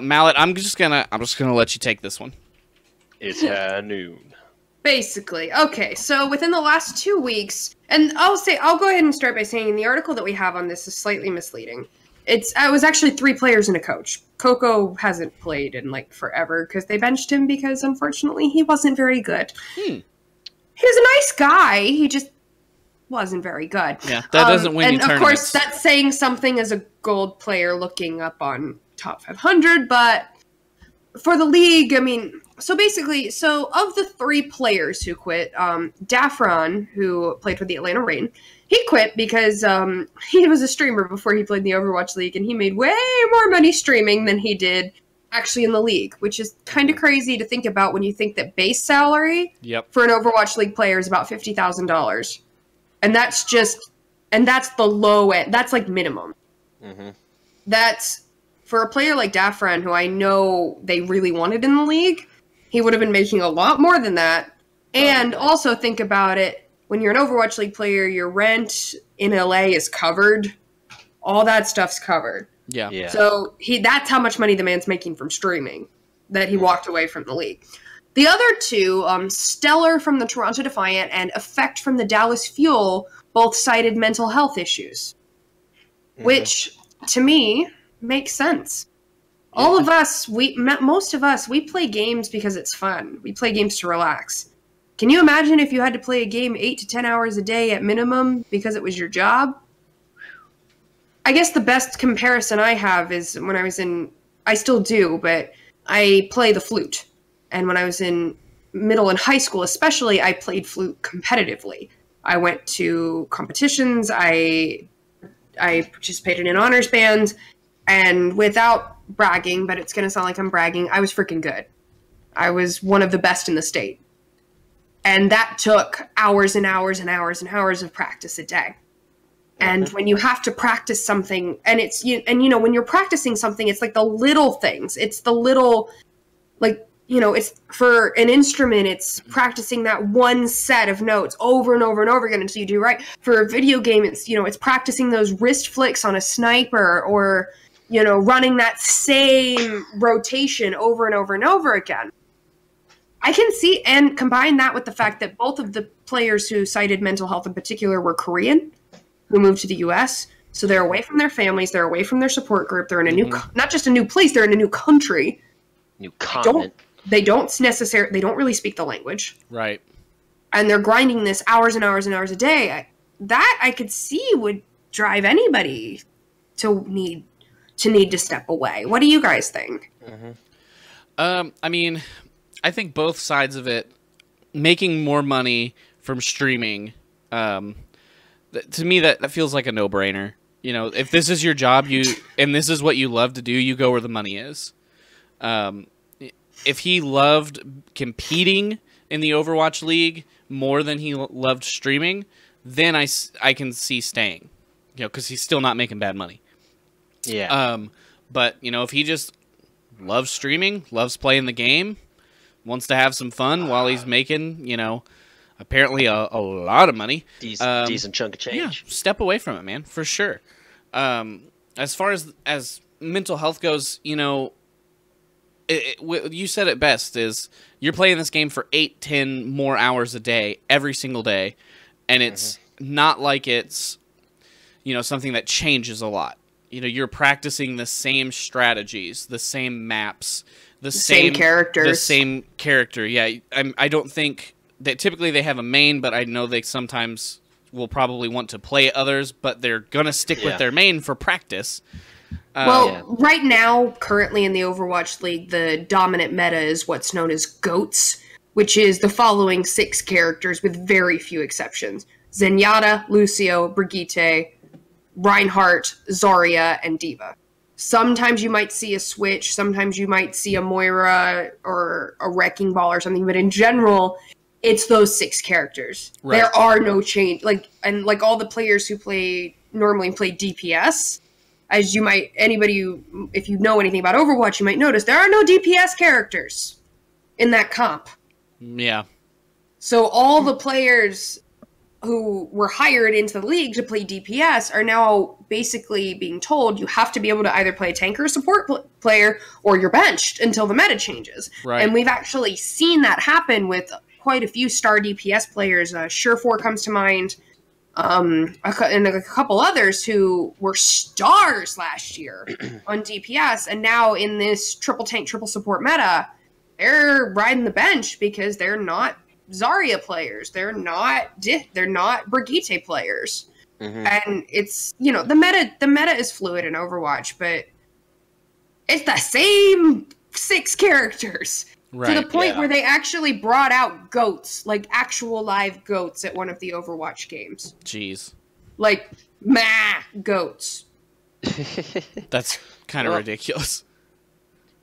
Mallet, I'm just gonna let you take this one. It's high noon. Basically. Okay, so within the last 2 weeks, and I'll go ahead and start by saying the article that we have on this is slightly misleading. It was actually 3 players and a coach. Coco hasn't played in, like, forever, because they benched him because, unfortunately, he wasn't very good. He was a nice guy, he just wasn't very good. Yeah, that doesn't win you tournaments. And, of course, that's saying something as a gold player looking up on top 500, but for the league, I mean... So basically, of the 3 players who quit, Daffron, who played for the Atlanta Reign, he quit because he was a streamer before he played in the Overwatch League, and he made way more money streaming than he did actually in the league, which is kind of crazy to think about when you think that base salary for an Overwatch League player is about $50,000. And that's the low end. That's like minimum. That's, for a player like Daffron, who I know they really wanted in the league, he would have been making a lot more than that. And also think about it, when you're an Overwatch League player, your rent in LA is covered. All that stuff's covered. Yeah. So that's how much money the man's making from streaming, that he walked away from the league. The other 2, Stellar from the Toronto Defiant and Effect from the Dallas Fuel, both cited mental health issues. Which, to me, makes sense. All of us, most of us, we play games because it's fun. We play games to relax. Can you imagine if you had to play a game 8 to 10 hours a day at minimum because it was your job? I guess the best comparison I have is when I was I still do, but I play the flute. And when I was in middle and high school especially, I played flute competitively. I went to competitions, I participated in honors bands, and without bragging, but it's going to sound like I'm bragging, I was freaking good. I was one of the best in the state. And that took hours and hours and hours and hours of practice a day. And when you have to practice something, and when you're practicing something, it's like the little things. It's the little, it's for an instrument, it's practicing that one set of notes over and over and over again until you do right. For a video game, it's practicing those wrist flicks on a sniper, or running that same rotation over and over and over again. I can see, and combine that with the fact that both of the players who cited mental health in particular were Korean, who moved to the U.S., so they're away from their families, they're away from their support group, they're in a new, not just a new place, they're in a new country. New continent. They don't really speak the language. Right. And they're grinding this hours and hours and hours a day. That I could see would drive anybody to need to step away. What do you guys think? I mean, I think both sides of it, making more money from streaming, to me that feels like a no-brainer. If this is your job, and this is what you love to do, you go where the money is. If he loved competing in the Overwatch League more than he loved streaming, then I can see staying, because he's still not making bad money. Yeah. But if he just loves streaming, loves playing the game, wants to have some fun while he's making, apparently a lot of money, decent chunk of change. Yeah, step away from it, man, for sure. As far as mental health goes, you said it best, is you're playing this game for 8-10 more hours a day every single day, and it's not like it's something that changes a lot. You're practicing the same strategies, the same maps, the same characters, the same character. Yeah, I don't think that typically they have a main, but I know they sometimes will probably want to play others, but they're gonna stick with their main for practice. Right now, currently in the Overwatch League, the dominant meta is what's known as GOATs, which is the following 6 characters with very few exceptions: Zenyatta, Lucio, Brigitte, Reinhardt, Zarya, and D.Va. Sometimes you might see a switch, sometimes you might see a Moira or a Wrecking Ball or something, but in general, it's those 6 characters. Right. There are no change. Like all the players who normally play DPS, as if you know anything about Overwatch, you might notice there are no DPS characters in that comp. Yeah. So all the players who were hired into the league to play DPS are now basically being told you have to be able to either play a tank or a support player or you're benched until the meta changes. Right. And we've actually seen that happen with quite a few star DPS players. Surefour comes to mind, and a couple others who were stars last year on DPS, and now in this triple tank, triple support meta, they're riding the bench because they're not Zarya players. They're not Brigitte players. And it's, you know, the meta is fluid in Overwatch, but it's the same 6 characters. Right. To the point where they actually brought out goats, like actual live goats at one of the Overwatch games. Jeez. Like, goats. That's kind of ridiculous.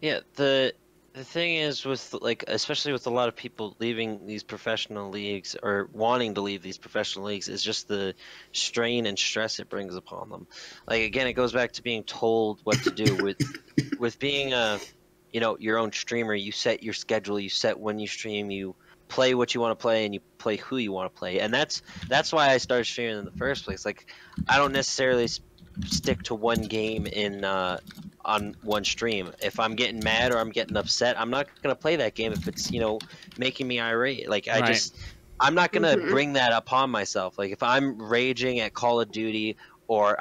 Yeah, the thing is with, like, especially with a lot of people leaving these professional leagues or wanting to leave these professional leagues, is just the strain and stress it brings upon them. Like, again, it goes back to being told what to do with being a, you know, your own streamer. You set your schedule, you set when you stream, you play what you want to play, and you play who you want to play. And that's why I started streaming in the first place. Like, I don't necessarily stick to one game in on one stream. If I'm getting mad or I'm getting upset, I'm not gonna play that game if it's, you know, making me irate. Like, I'm not gonna bring that upon myself. Like, if I'm raging at Call of Duty, or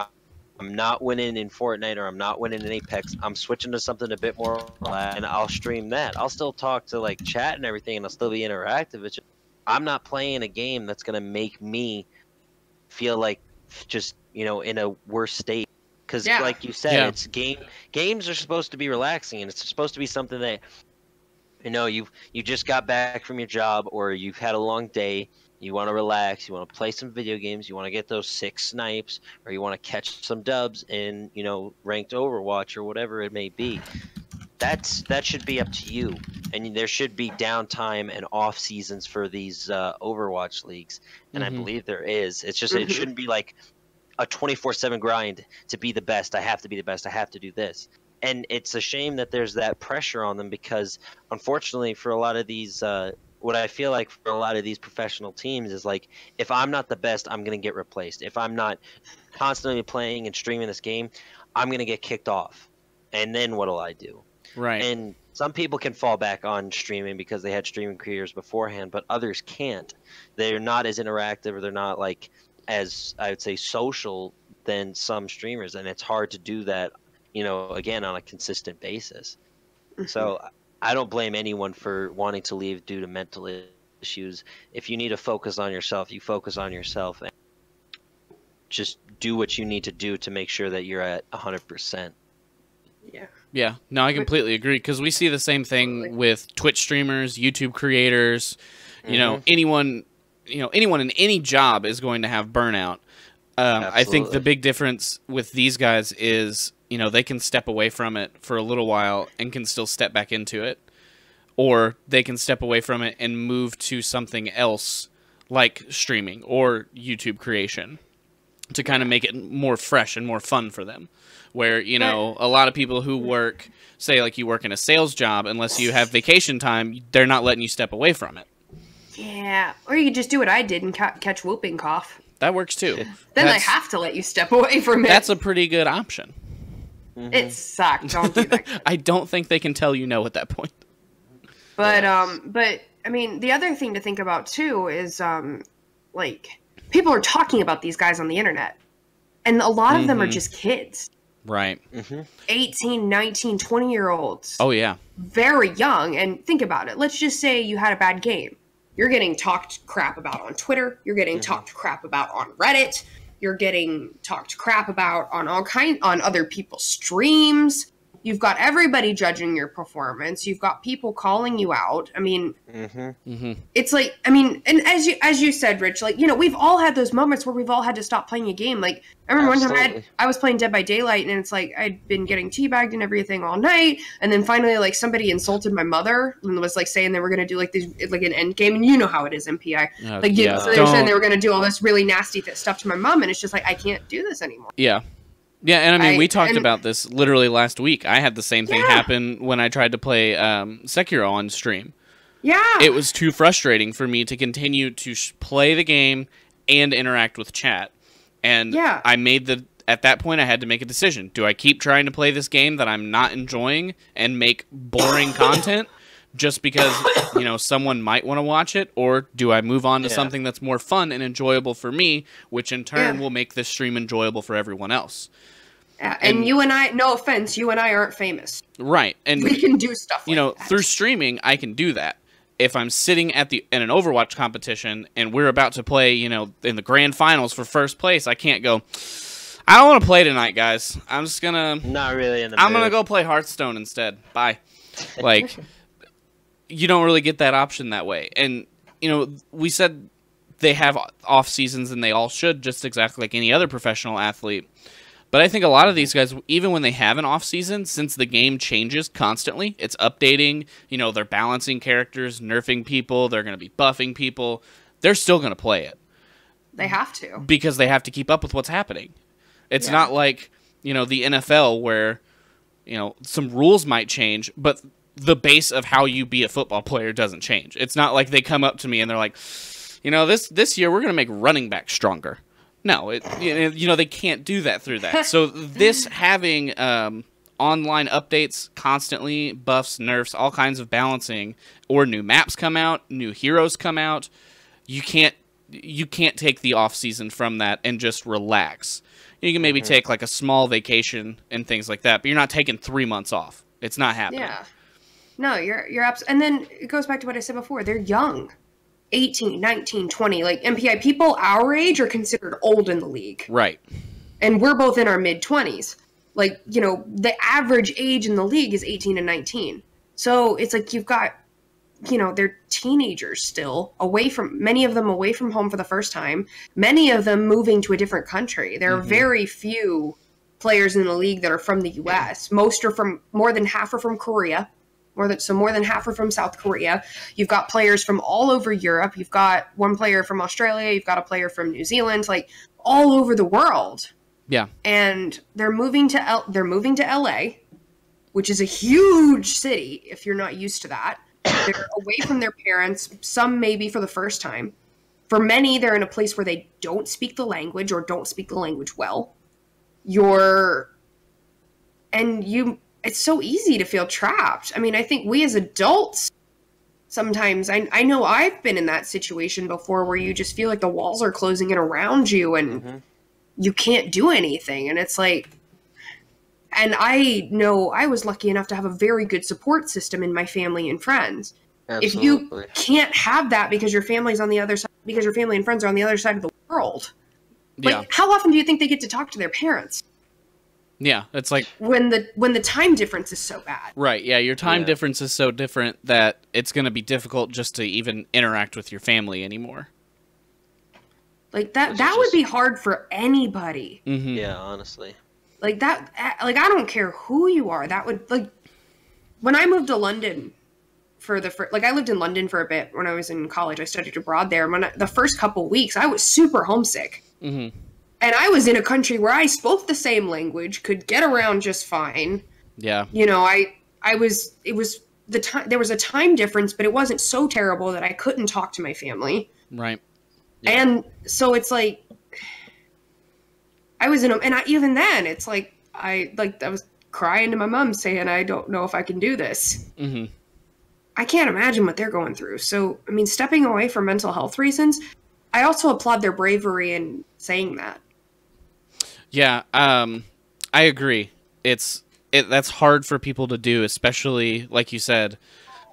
I'm not winning in Fortnite, or I'm not winning in Apex, I'm switching to something a bit more relaxed, and I'll stream that. I'll still talk to, like, chat and everything, and I'll still be interactive. It's just, I'm not playing a game that's gonna make me feel like just, you know, in a worse state. Because, like you said, it's games are supposed to be relaxing, and it's supposed to be something that, you know, you just got back from your job, or you've had a long day, you want to relax, you want to play some video games, you want to get those 6 snipes, or you want to catch some dubs in, you know, ranked Overwatch or whatever it may be. That should be up to you, and there should be downtime and off seasons for these Overwatch leagues, and I believe there is. It's just it shouldn't be like a 24/7 grind to be the best. I have to be the best. I have to do this. And it's a shame that there's that pressure on them, because unfortunately for a lot of these, what I feel like for a lot of these professional teams is, like, if I'm not the best, I'm going to get replaced. If I'm not constantly playing and streaming this game, I'm going to get kicked off. And then what'll I do? Right. And some people can fall back on streaming because they had streaming careers beforehand, but others can't. They're not as interactive, or they're not, like, as, I would say, social than some streamers, and it's hard to do that, you know, again, on a consistent basis. So I don't blame anyone for wanting to leave due to mental issues. If you need to focus on yourself, you focus on yourself, and just do what you need to do to make sure that you're at 100%. Yeah, no, I completely agree, because we see the same thing with Twitch streamers, YouTube creators, you know, anyone in any job is going to have burnout. I think the big difference with these guys is, you know, they can step away from it for a little while and can still step back into it, or they can step away from it and move to something else like streaming or YouTube creation to kind of make it more fresh and more fun for them. Where, you know, a lot of people who work, say, like, you work in a sales job, unless you have vacation time, they're not letting you step away from it. Yeah, or you could just do what I did and catch whooping cough. That works too. Then they have to let you step away from it. That's a pretty good option. It sucked. Don't do that. I don't think they can tell you no at that point. But I mean, the other thing to think about too is like, people are talking about these guys on the internet, and a lot of them are just kids. Right. 18, 19, 20-year-olds. Oh yeah. Very young. And think about it. Let's just say you had a bad game. You're getting talked crap about on Twitter. You're getting talked crap about on Reddit. You're getting talked crap about on on other people's streams. You've got everybody judging your performance. You've got people calling you out. I mean, it's like, I mean, and as you said, Rich, like, you know, we've all had those moments where we've all had to stop playing a game. Like, I remember one time I was playing Dead by Daylight, and it's like, I'd been getting teabagged and everything all night. And then finally, like, somebody insulted my mother and was like saying they were going to do like like an end game. And you know how it is, MPI. So they were saying they were going to do all this really nasty stuff to my mom. And it's just like, I can't do this anymore. Yeah. Yeah, and I mean, we talked about this literally last week. I had the same thing happen when I tried to play Sekiro on stream. Yeah. It was too frustrating for me to continue to play the game and interact with chat. And I made at that point, I had to make a decision. Do I keep trying to play this game that I'm not enjoying and make boring content just because, you know, someone might want to watch it? Or do I move on to something that's more fun and enjoyable for me, which in turn will make this stream enjoyable for everyone else? And you and I, no offense, you and I aren't famous. Right. And we can do stuff like you know, that. Through streaming, I can do that. If I'm sitting in an Overwatch competition and we're about to play, you know, in the grand finals for first place, I can't go, I don't want to play tonight, guys. I'm just gonna... Not really in the I'm mood. gonna go play Hearthstone instead. Bye. Like, you don't really get that option that way. And, you know, we said they have off seasons and they all should, just exactly like any other professional athlete. But I think a lot of these guys, even when they have an off season, since the game changes constantly, it's updating, you know, they're balancing characters, nerfing people, they're going to be buffing people, they're still going to play it. They have to. Because they have to keep up with what's happening. It's not like, you know, the NFL where, you know, some rules might change, but the base of how you be a football player doesn't change. It's not like they come up to me and they're like, you know, this year we're going to make running back stronger. No, you know, they can't do that through that. So this having online updates constantly, buffs, nerfs, all kinds of balancing, or new maps come out, new heroes come out, you can't take the off season from that and just relax. You can maybe take like a small vacation and things like that, but you're not taking 3 months off. It's not happening. Yeah. No, you're absolutely. And then it goes back to what I said before. They're young. 18, 19, 20. Like, MPI people our age are considered old in the league. Right. And we're both in our mid-20s. Like, you know, the average age in the league is 18 and 19. So it's like you've got, you know, they're teenagers still, many of them away from home for the first time. Many of them moving to a different country. There are very few players in the league that are from the U.S. Most are from, more than half are from Korea. More than half are from South Korea. You've got players from all over Europe. You've got one player from Australia. You've got a player from New Zealand. Like, all over the world. Yeah. And they're moving to LA, which is a huge city if you're not used to that. They're away from their parents. Some maybe for the first time. For many, they're in a place where they don't speak the language or don't speak the language well. It's so easy to feel trapped. I mean, I think we as adults, sometimes, I know I've been in that situation before where you just feel like the walls are closing in around you and you can't do anything. And it's like, and I know I was lucky enough to have a very good support system in my family and friends. Absolutely. If you can't have that because your family's on the other side, because your family and friends are on the other side of the world, like, how often do you think they get to talk to their parents? Yeah, it's like when the time difference is so bad. Right, yeah, your time difference is so different that it's going to be difficult just to even interact with your family anymore. Like that would be hard for anybody. Yeah, honestly. Like that, like, I don't care who you are. That would, like, when I moved to London I lived in London for a bit when I was in college. I studied abroad there. The first couple weeks, I was super homesick. And I was in a country where I spoke the same language, could get around just fine. Yeah. You know, there was a time difference, but it wasn't so terrible that I couldn't talk to my family. Right. Yeah. And so it's like, even then, it's like, I was crying to my mom saying, I don't know if I can do this. I can't imagine what they're going through. So, I mean, stepping away for mental health reasons, I also applaud their bravery in saying that. Yeah, I agree. That's hard for people to do, especially, like you said,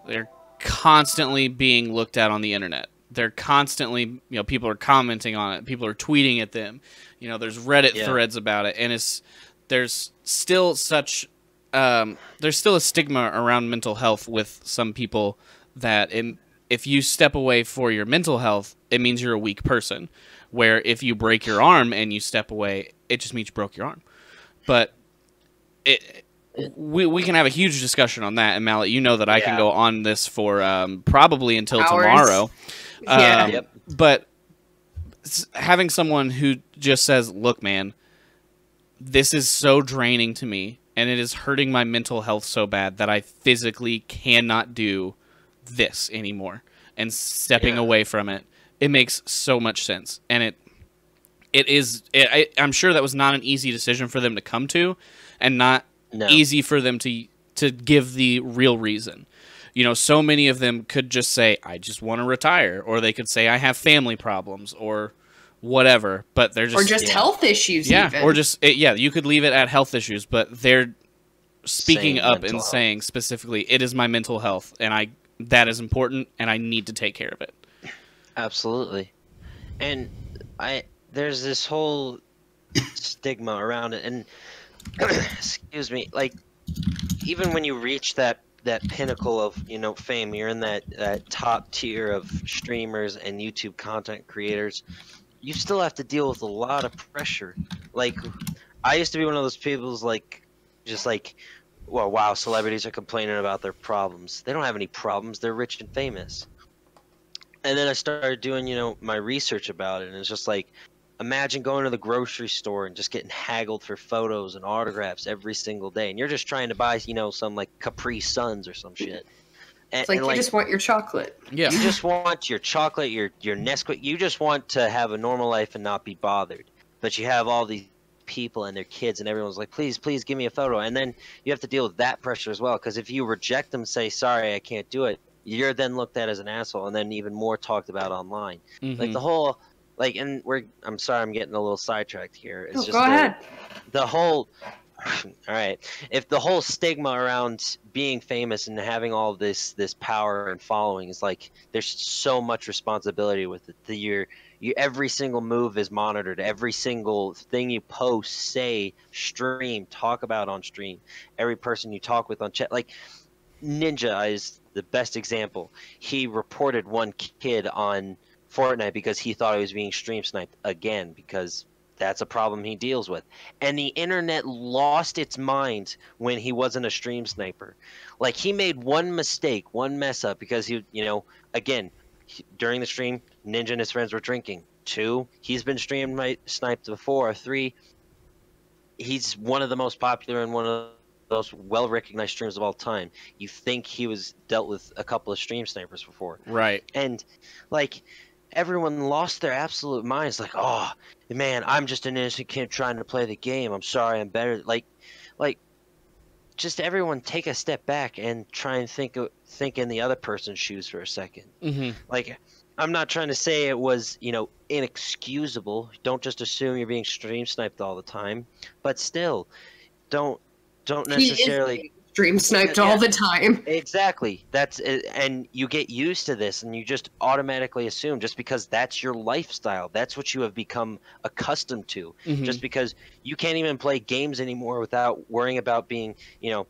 they're constantly being looked at on the internet. They're constantly, you know, people are commenting on it. People are tweeting at them. You know, there's Reddit threads about it, and there's still a stigma around mental health with some people that if you step away for your mental health, it means you're a weak person. Where if you break your arm and you step away, it just means you broke your arm. But we can have a huge discussion on that. And Mallet, you know that I can go on this for probably until tomorrow. But having someone who just says, look, man, this is so draining to me, and it is hurting my mental health so bad that I physically cannot do this anymore and stepping away from it. It makes so much sense, and I'm sure that was not an easy decision for them to come to, and not easy for them to give the real reason. You know, so many of them could just say, I just want to retire, or they could say, I have family problems, or whatever, but they're just... Or just health issues, even. Or just, you could leave it at health issues, but they're speaking up and saying specifically, it is my mental health, and that is important, and I need to take care of it. Absolutely. And there's this whole stigma around it, and excuse me, like, even when you reach that pinnacle of, you know, fame, you're in that top tier of streamers and YouTube content creators, you still have to deal with a lot of pressure. Like, I used to be one of those people who's like, just like, well, wow, celebrities are complaining about their problems. They don't have any problems. They're rich and famous. And then I started doing, you know, my research about it, and it's just like, imagine going to the grocery store and just getting haggled for photos and autographs every single day, and you're just trying to buy, you know, some like Capri Suns or some shit. It's like, you just want your chocolate. Yeah. You just want your chocolate, your Nesquik. You just want to have a normal life and not be bothered. But you have all these people and their kids, and everyone's like, please, please give me a photo. And then you have to deal with that pressure as well, because if you reject them, say, sorry, I can't do it, you're then looked at as an asshole, and then even more talked about online. Like the whole... Like, and I'm sorry, I'm getting a little sidetracked here. It's just go ahead. The whole, all right. If the whole stigma around being famous and having all this power and following is like, there's so much responsibility with it. Every single move is monitored. Every single thing you post, say, stream, talk about on stream. Every person you talk with on chat, like Ninja is the best example. He reported one kid on Fortnite because he thought he was being stream sniped again, because that's a problem he deals with. And the internet lost its mind when he wasn't a stream sniper. Like, he made one mistake, one mess up, because he, you know, again, during the stream, Ninja and his friends were drinking. 2, he's been stream sniped before. 3, he's one of the most popular and one of those well-recognized streamers of all time. You think he was dealt with a couple of stream snipers before. Right. And, like... everyone lost their absolute minds, like, oh man, I'm just an innocent kid trying to play the game, I'm sorry, I'm better. Like just everyone take a step back and try and think in the other person's shoes for a second. Like, I'm not trying to say it was, you know, inexcusable. Don't just assume you're being stream sniped all the time, but still, don't necessarily stream sniped all the time. Exactly. That's it. And you get used to this, and you just automatically assume, just because that's your lifestyle, that's what you have become accustomed to. Just because you can't even play games anymore without worrying about being, you know,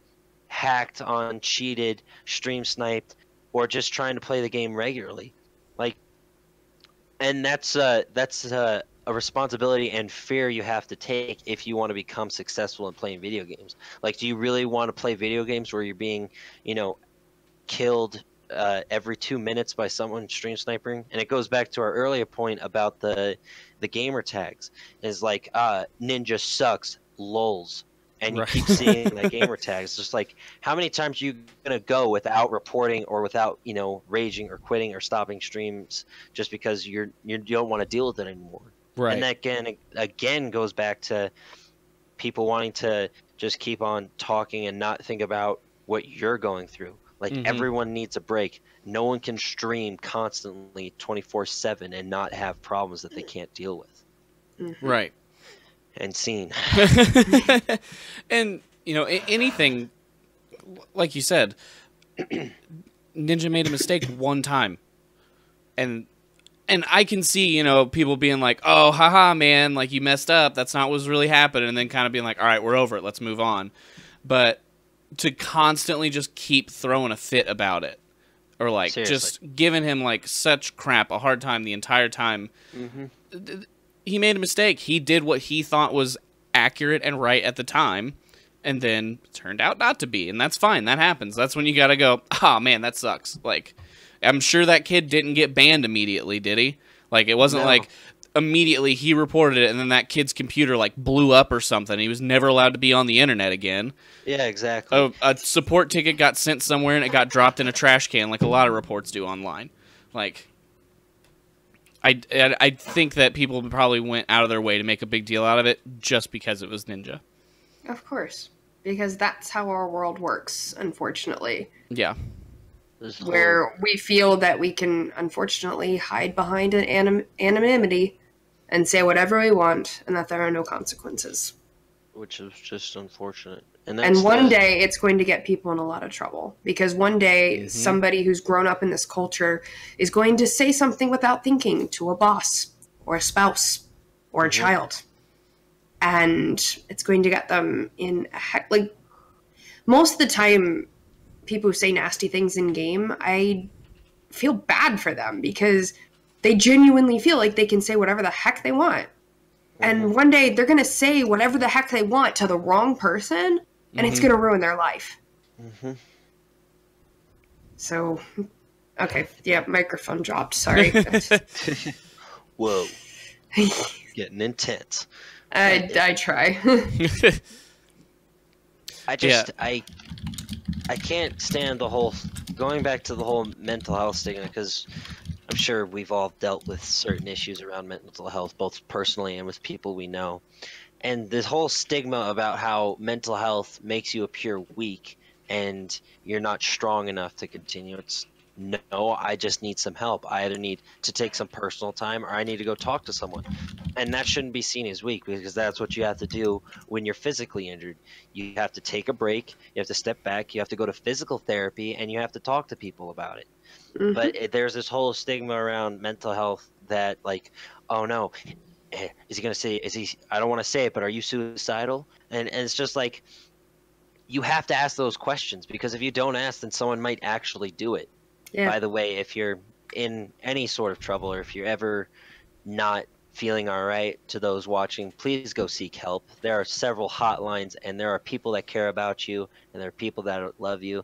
hacked on, cheated, stream sniped, or just trying to play the game regularly. Like, and that's a responsibility and fear you have to take if you want to become successful in playing video games. Like, do you really want to play video games where you're being, you know, killed every 2 minutes by someone stream sniping? And it goes back to our earlier point about the gamer tags. Is like, Ninja sucks, lols. And you keep seeing that gamer tag. It's just like, how many times are you gonna go without reporting or without, you know, raging or quitting or stopping streams just because you don't want to deal with it anymore? Right. And that again goes back to people wanting to just keep on talking and not think about what you're going through. Like, everyone needs a break. No one can stream constantly 24/7 and not have problems that they can't deal with. Right. And scene. And, you know, anything, like you said, Ninja made a mistake one time. And I can see, you know, people being like, oh, haha, man, like, you messed up. That's not what was really happening. And then kind of being like, all right, we're over it. Let's move on. But to constantly just keep throwing a fit about it, or, like, Seriously. just giving him, like, such crap, a hard time the entire time. He made a mistake. He did what he thought was accurate and right at the time, and then turned out not to be. And that's fine. That happens. That's when you gotta go, oh, man, that sucks. Like, I'm sure that kid didn't get banned immediately, did he? Like, it wasn't like, immediately he reported it, and then that kid's computer like blew up or something. He was never allowed to be on the internet again. Yeah, exactly. A support ticket got sent somewhere, and it got dropped in a trash can, like a lot of reports do online. Like, I think that people probably went out of their way to make a big deal out of it just because it was Ninja. Of course, because that's how our world works, unfortunately. Yeah. Where we feel that we can, unfortunately, hide behind an anonymity and say whatever we want, and that there are no consequences. Which is just unfortunate. And one day, it's going to get people in a lot of trouble. Because one day, somebody who's grown up in this culture is going to say something without thinking to a boss, or a spouse, or a child. And it's going to get them in a heck... Like, most of the time, people who say nasty things in game, I feel bad for them because they genuinely feel like they can say whatever the heck they want. And one day they're going to say whatever the heck they want to the wrong person, and it's going to ruin their life. So, okay. Yeah, microphone dropped. Sorry. Whoa. Getting intense. I try. I can't stand the whole, going back to the whole mental health stigma, because I'm sure we've all dealt with certain issues around mental health, both personally and with people we know. And this whole stigma about how mental health makes you appear weak and you're not strong enough to continue. It's no, I just need some help. I either need to take some personal time or I need to go talk to someone. And that shouldn't be seen as weak, because that's what you have to do when you're physically injured. You have to take a break, you have to step back, you have to go to physical therapy, and you have to talk to people about it. But there's this whole stigma around mental health that, like, oh no, is he going to say, I don't want to say it, but are you suicidal? And it's just like, you have to ask those questions, because if you don't ask, then someone might actually do it. Yeah. By the way, if you're in any sort of trouble, or if you're ever not feeling all right, to those watching, please go seek help. There are several hotlines, and there are people that care about you, and there are people that love you.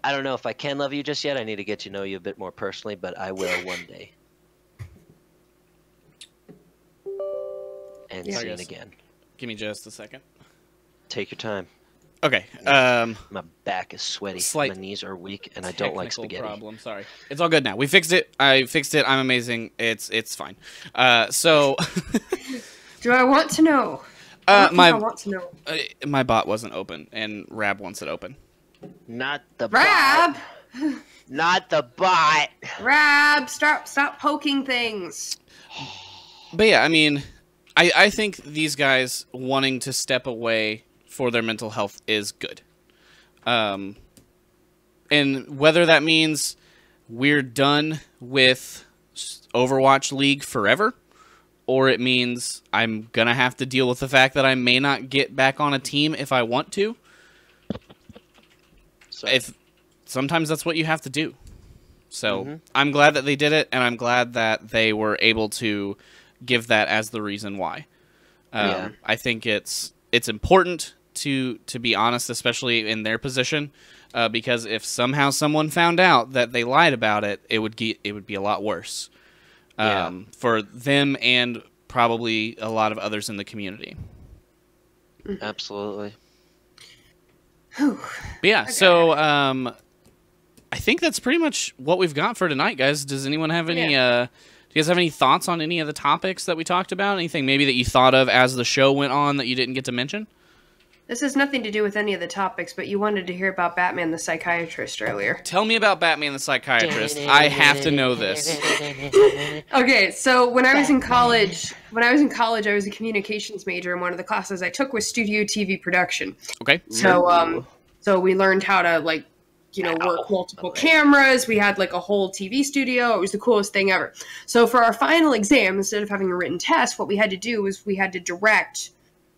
I don't know if I can love you just yet. I need to get to know you a bit more personally, but I will one day. And see it again. Give me just a second. Take your time. Okay. My back is sweaty. My knees are weak, and I don't like spaghetti. Problem. Sorry. It's all good now. We fixed it. I fixed it. I'm amazing. It's fine. So. Do I want to know? I want to know. My bot wasn't open, and Rab wants it open. Not the Rab. Bot. Not the bot. Rab, stop poking things. But yeah, I mean, I think these guys wanting to step away for their mental health is good. And whether that means we're done with Overwatch League forever, or it means I'm going to have to deal with the fact that I may not get back on a team if I want to. Sometimes that's what you have to do. So I'm glad that they did it, and I'm glad that they were able to give that as the reason why. I think it's important to be honest, especially in their position, because if somehow someone found out that they lied about it, it would be a lot worse for them and probably a lot of others in the community. Absolutely. But yeah, okay. So I think that's pretty much what we've got for tonight, guys. Does anyone have any? Do you guys have any thoughts on any of the topics that we talked about? Anything maybe that you thought of as the show went on that you didn't get to mention? This has nothing to do with any of the topics, but you wanted to hear about Batman the Psychiatrist earlier. Tell me about Batman the Psychiatrist. I have to know this. Okay, so when I was in college, I was a communications major, and one of the classes I took was studio TV production. Okay. So we learned how to work multiple cameras. We had like a whole TV studio. It was the coolest thing ever. So for our final exam, instead of having a written test, what we had to do was we had to direct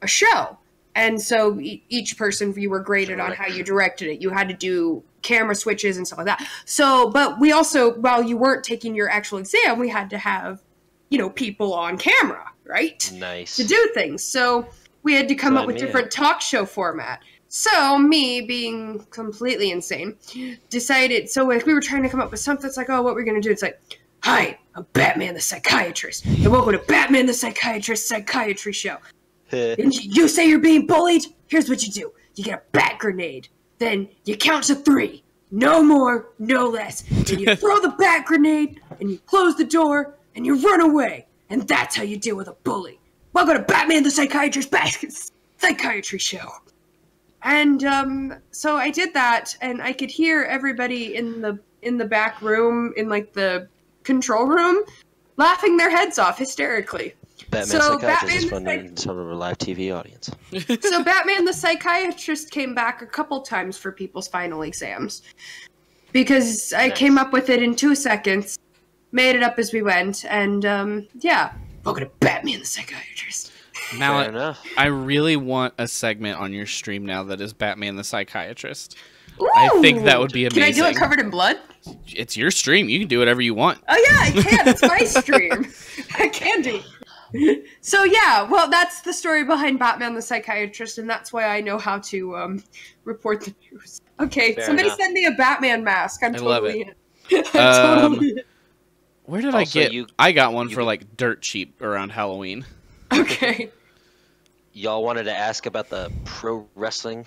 a show. And so each person, you were graded on how you directed it. You had to do camera switches and stuff like that. So, but we also, while you weren't taking your actual exam, we had to have, people on camera, right? Nice. To do things. So we had to come up with different talk show format. So me, being completely insane, decided, so like we were trying to come up with something. It's like, oh, what we're going to do? It's like, Hi, I'm Batman the Psychiatrist, and welcome to Batman the Psychiatrist Psychiatry Show. And you say you're being bullied? Here's what you do. You get a bat grenade. Then you count to 3. No more, no less. Then you throw the bat grenade, and you close the door, and you run away. And that's how you deal with a bully. Welcome to Batman the Psychiatrist Psychiatry Show. And so I did that, and I could hear everybody in the back room, in like the control room, laughing their heads off hysterically. Batman Psychiatrist is fun in some of our live TV audience. So Batman the Psychiatrist came back a couple times for people's final exams. Because I came up with it in 2 seconds, made it up as we went, and yeah. Welcome to Batman the Psychiatrist. Mallet, I really want a segment on your stream now that is Batman the Psychiatrist. Ooh, I think that would be amazing. Can I do it covered in blood? It's your stream. You can do whatever you want. Oh yeah, I can. It's my stream. I can do it. So yeah, well, that's the story behind Batman the Psychiatrist, and that's why I know how to report the news. Okay, Fair somebody enough. send me a Batman mask. I'm totally love in. I'm totally in. Where did Also, I get? I got one for like dirt cheap around Halloween. Okay. Y'all wanted to ask about the pro wrestling?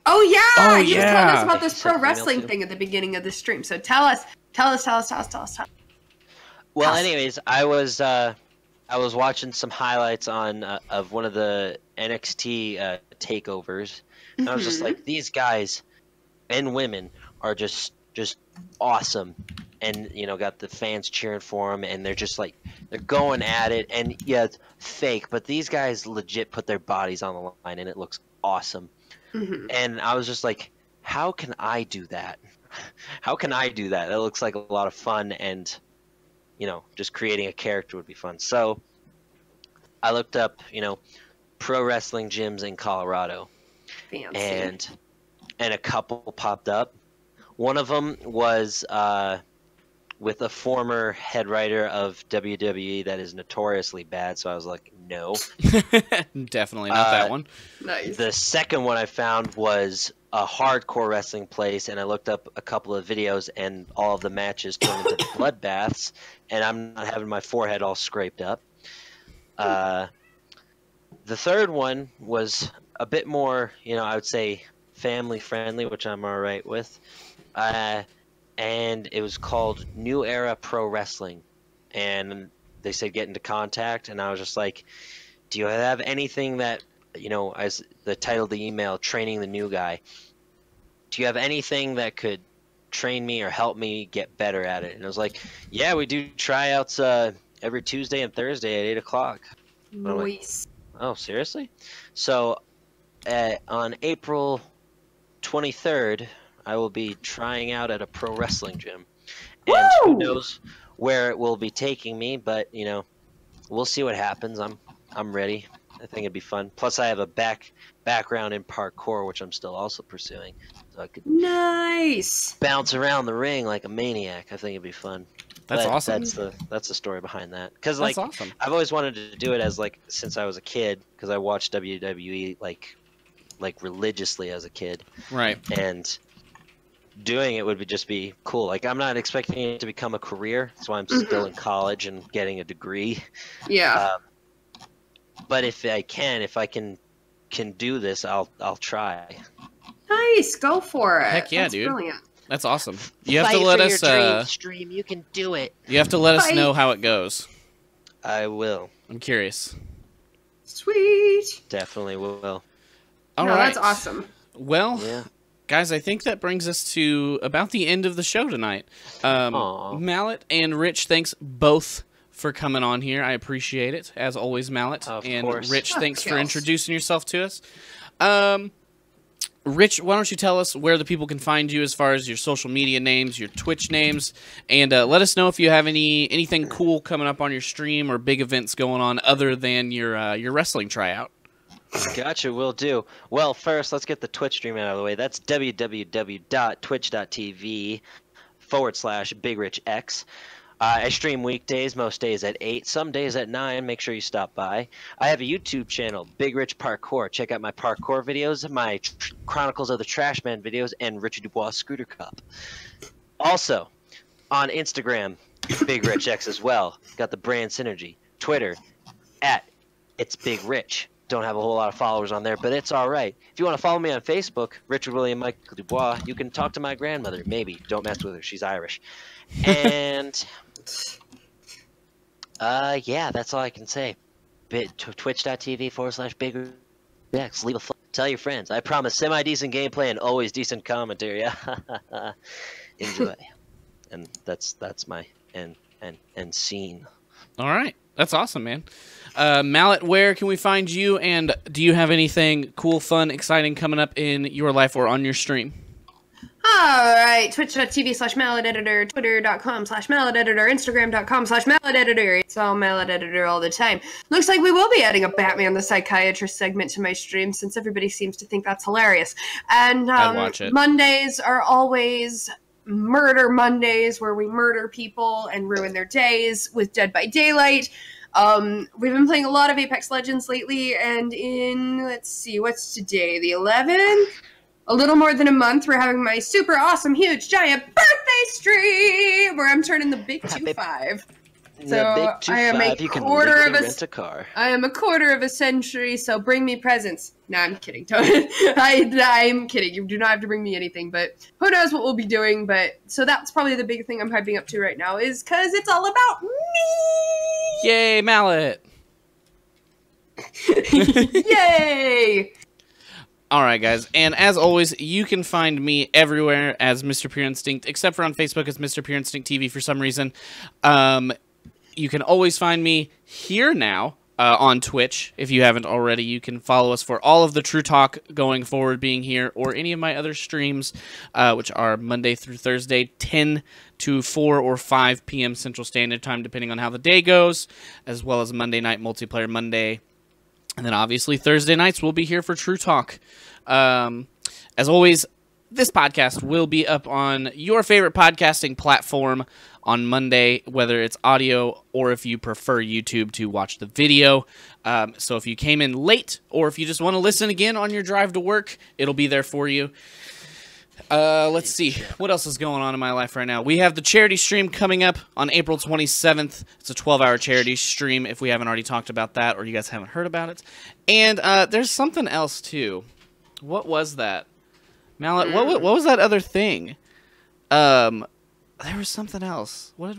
Oh yeah, Oh, you yeah. told us about this Sent pro an email wrestling too. thing at the beginning of the stream. So tell us. Well, anyways, I was watching some highlights on of one of the NXT takeovers, and I was just like, these guys and women are just awesome, and got the fans cheering for them, and they're just like they're going at it, and yeah, it's fake, but these guys legit put their bodies on the line, and it looks awesome. And I was just like, how can I do that? How can I do that? That looks like a lot of fun, and just creating a character would be fun. So I looked up, pro wrestling gyms in Colorado, Fancy. and a couple popped up. One of them was with a former head writer of WWE that is notoriously bad, so I was like, no. Definitely not that one. Nice. The second one I found was a hardcore wrestling place, and I looked up a couple of videos, and all of the matches turned into bloodbaths, and I'm not having my forehead all scraped up. The third one was a bit more, I would say family friendly, which I'm all right with. And it was called New Era Pro Wrestling, and they said get into contact, and I was just like, do you have anything that, as the title of the email, training the new guy, do you have anything that could train me or help me get better at it? And I was like, yeah, we do tryouts every Tuesday and Thursday at 8 o'clock. Nice. Oh, seriously? So on April 23rd, I will be trying out at a pro wrestling gym. And who knows where it will be taking me, but, we'll see what happens. I'm ready. I think it'd be fun. Plus, I have a background in parkour, which I'm still also pursuing. So I could Nice. bounce around the ring like a maniac. I think it'd be fun. That's But awesome. That's the story behind that. Because That's awesome. I've always wanted to do it as since I was a kid, because I watched WWE like religiously as a kid, Right. and doing it would just be cool. Like, I'm not expecting it to become a career, that's why I'm still in college and getting a degree. Yeah. But if I can do this, I'll try. Nice. Go for it. Heck yeah, That's dude. Brilliant. That's awesome. You have to Fight let for us. your dream stream. You can do it. You have to let us Fight. know how it goes. I will. I'm curious. Sweet. Definitely will. All No, right. that's awesome. Well, Yeah. guys, I think that brings us to about the end of the show tonight. Aw. Mallet and Rich, thanks both for coming on here. I appreciate it, as always, Mallet. Of and course. Rich, Of thanks for course. introducing yourself to us. Rich, why don't you tell us where the people can find you as far as your social media names, your Twitch names, and let us know if you have anything cool coming up on your stream or big events going on other than your wrestling tryout. Gotcha, will do. Well, first, let's get the Twitch stream out of the way. That's www.twitch.tv/BigRichX. I stream weekdays, most days at 8, some days at 9. Make sure you stop by. I have a YouTube channel, Big Rich Parkour. Check out my parkour videos, my Chronicles of the Trashman videos, and Richard Dubois Scooter Cup. Also, on Instagram, Big Rich X as well. Got the brand synergy. Twitter, at It's Big Rich. Don't have a whole lot of followers on there, but it's all right. If you want to follow me on Facebook, Richard William Michael Dubois, you can talk to my grandmother. Maybe. Don't mess with her. She's Irish. And, yeah, that's all I can say. Twitch.tv/Big X. Leave a tell your friends. I promise semi-decent gameplay and always decent commentary. Enjoy. And that's my end scene. All right. That's awesome, man. Mallet, where can we find you? And do you have anything cool, fun, exciting coming up in your life or on your stream? All right, twitch.tv/malleteditor, twitter.com/malleteditor, instagram.com/malleteditor. It's all malleteditor all the time. Looks like we will be adding a Batman the Psychiatrist segment to my stream since everybody seems to think that's hilarious. And I'd watch it. Mondays are always Murder Mondays, where we murder people and ruin their days with Dead by Daylight. We've been playing a lot of Apex Legends lately, and in, let's see, what's today, the 11th? A little more than a month, we're having my super awesome, huge, giant birthday stream, where I'm turning the big 2-5. So I am a quarter of rent a car. I am a quarter of a century, so bring me presents. Nah, I'm kidding. I'm kidding. You do not have to bring me anything, but who knows what we'll be doing. But so that's probably the big thing I'm hyping up to right now, is because it's all about me. Yay, Mallet! Yay! All right, guys, and as always, you can find me everywhere as Mr. Pure Instinct, except for on Facebook as Mr. Pure Instinct TV for some reason. You can always find me here now on Twitch. If you haven't already, you can follow us for all of the True Talk going forward being here, or any of my other streams, which are Monday through Thursday, 10 to 4 or 5 p.m. Central Standard Time, depending on how the day goes, as well as Monday Night Multiplayer Monday. And then obviously Thursday nights we'll be here for True Talk. As always, this podcast will be up on your favorite podcasting platform on Monday, whether it's audio or if you prefer YouTube to watch the video. So if you came in late or if you just want to listen again on your drive to work, it'll be there for you. Let's see. What else is going on in my life right now? We have the charity stream coming up on April 27th. It's a 12-hour charity stream if we haven't already talked about that or you guys haven't heard about it. And there's something else, too. What was that? Mallet, what was that other thing? There was something else. What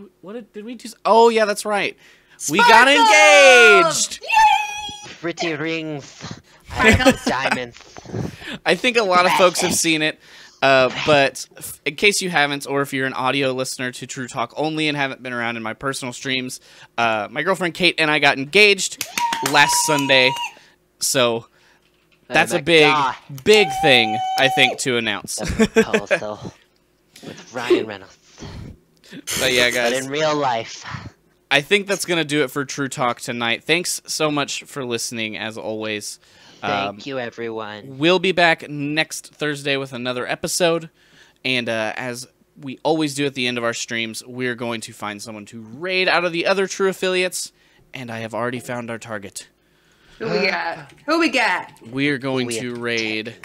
did we do? Oh, yeah, that's right. We got engaged! Yay! Pretty rings. Diamonds. I think a lot of folks have seen it. But in case you haven't, or if you're an audio listener to True Talk only and haven't been around in my personal streams, my girlfriend Kate and I got engaged last Sunday. So that's a big thing, I think, to announce. Also, with Ryan Reynolds. But yeah, guys. But in real life. I think that's going to do it for True Talk tonight. Thanks so much for listening, as always. Thank you, everyone. We'll be back next Thursday with another episode. And as we always do at the end of our streams, we're going to find someone to raid out of the other True affiliates. And I have already found our target. Who we got? Who we got? We're going to raid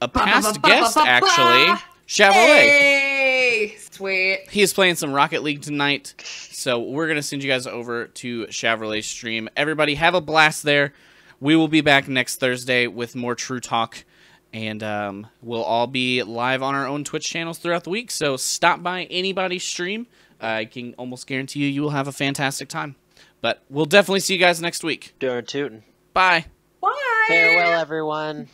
a past guest, actually, Chevrolet. Hey, sweet. He is playing some Rocket League tonight. So we're going to send you guys over to Chevrolet's stream. Everybody have a blast there. We will be back next Thursday with more True Talk, and we'll all be live on our own Twitch channels throughout the week, so stop by anybody's stream. I can almost guarantee you will have a fantastic time. But we'll definitely see you guys next week. Darn tootin'. Bye. Bye. Farewell, everyone.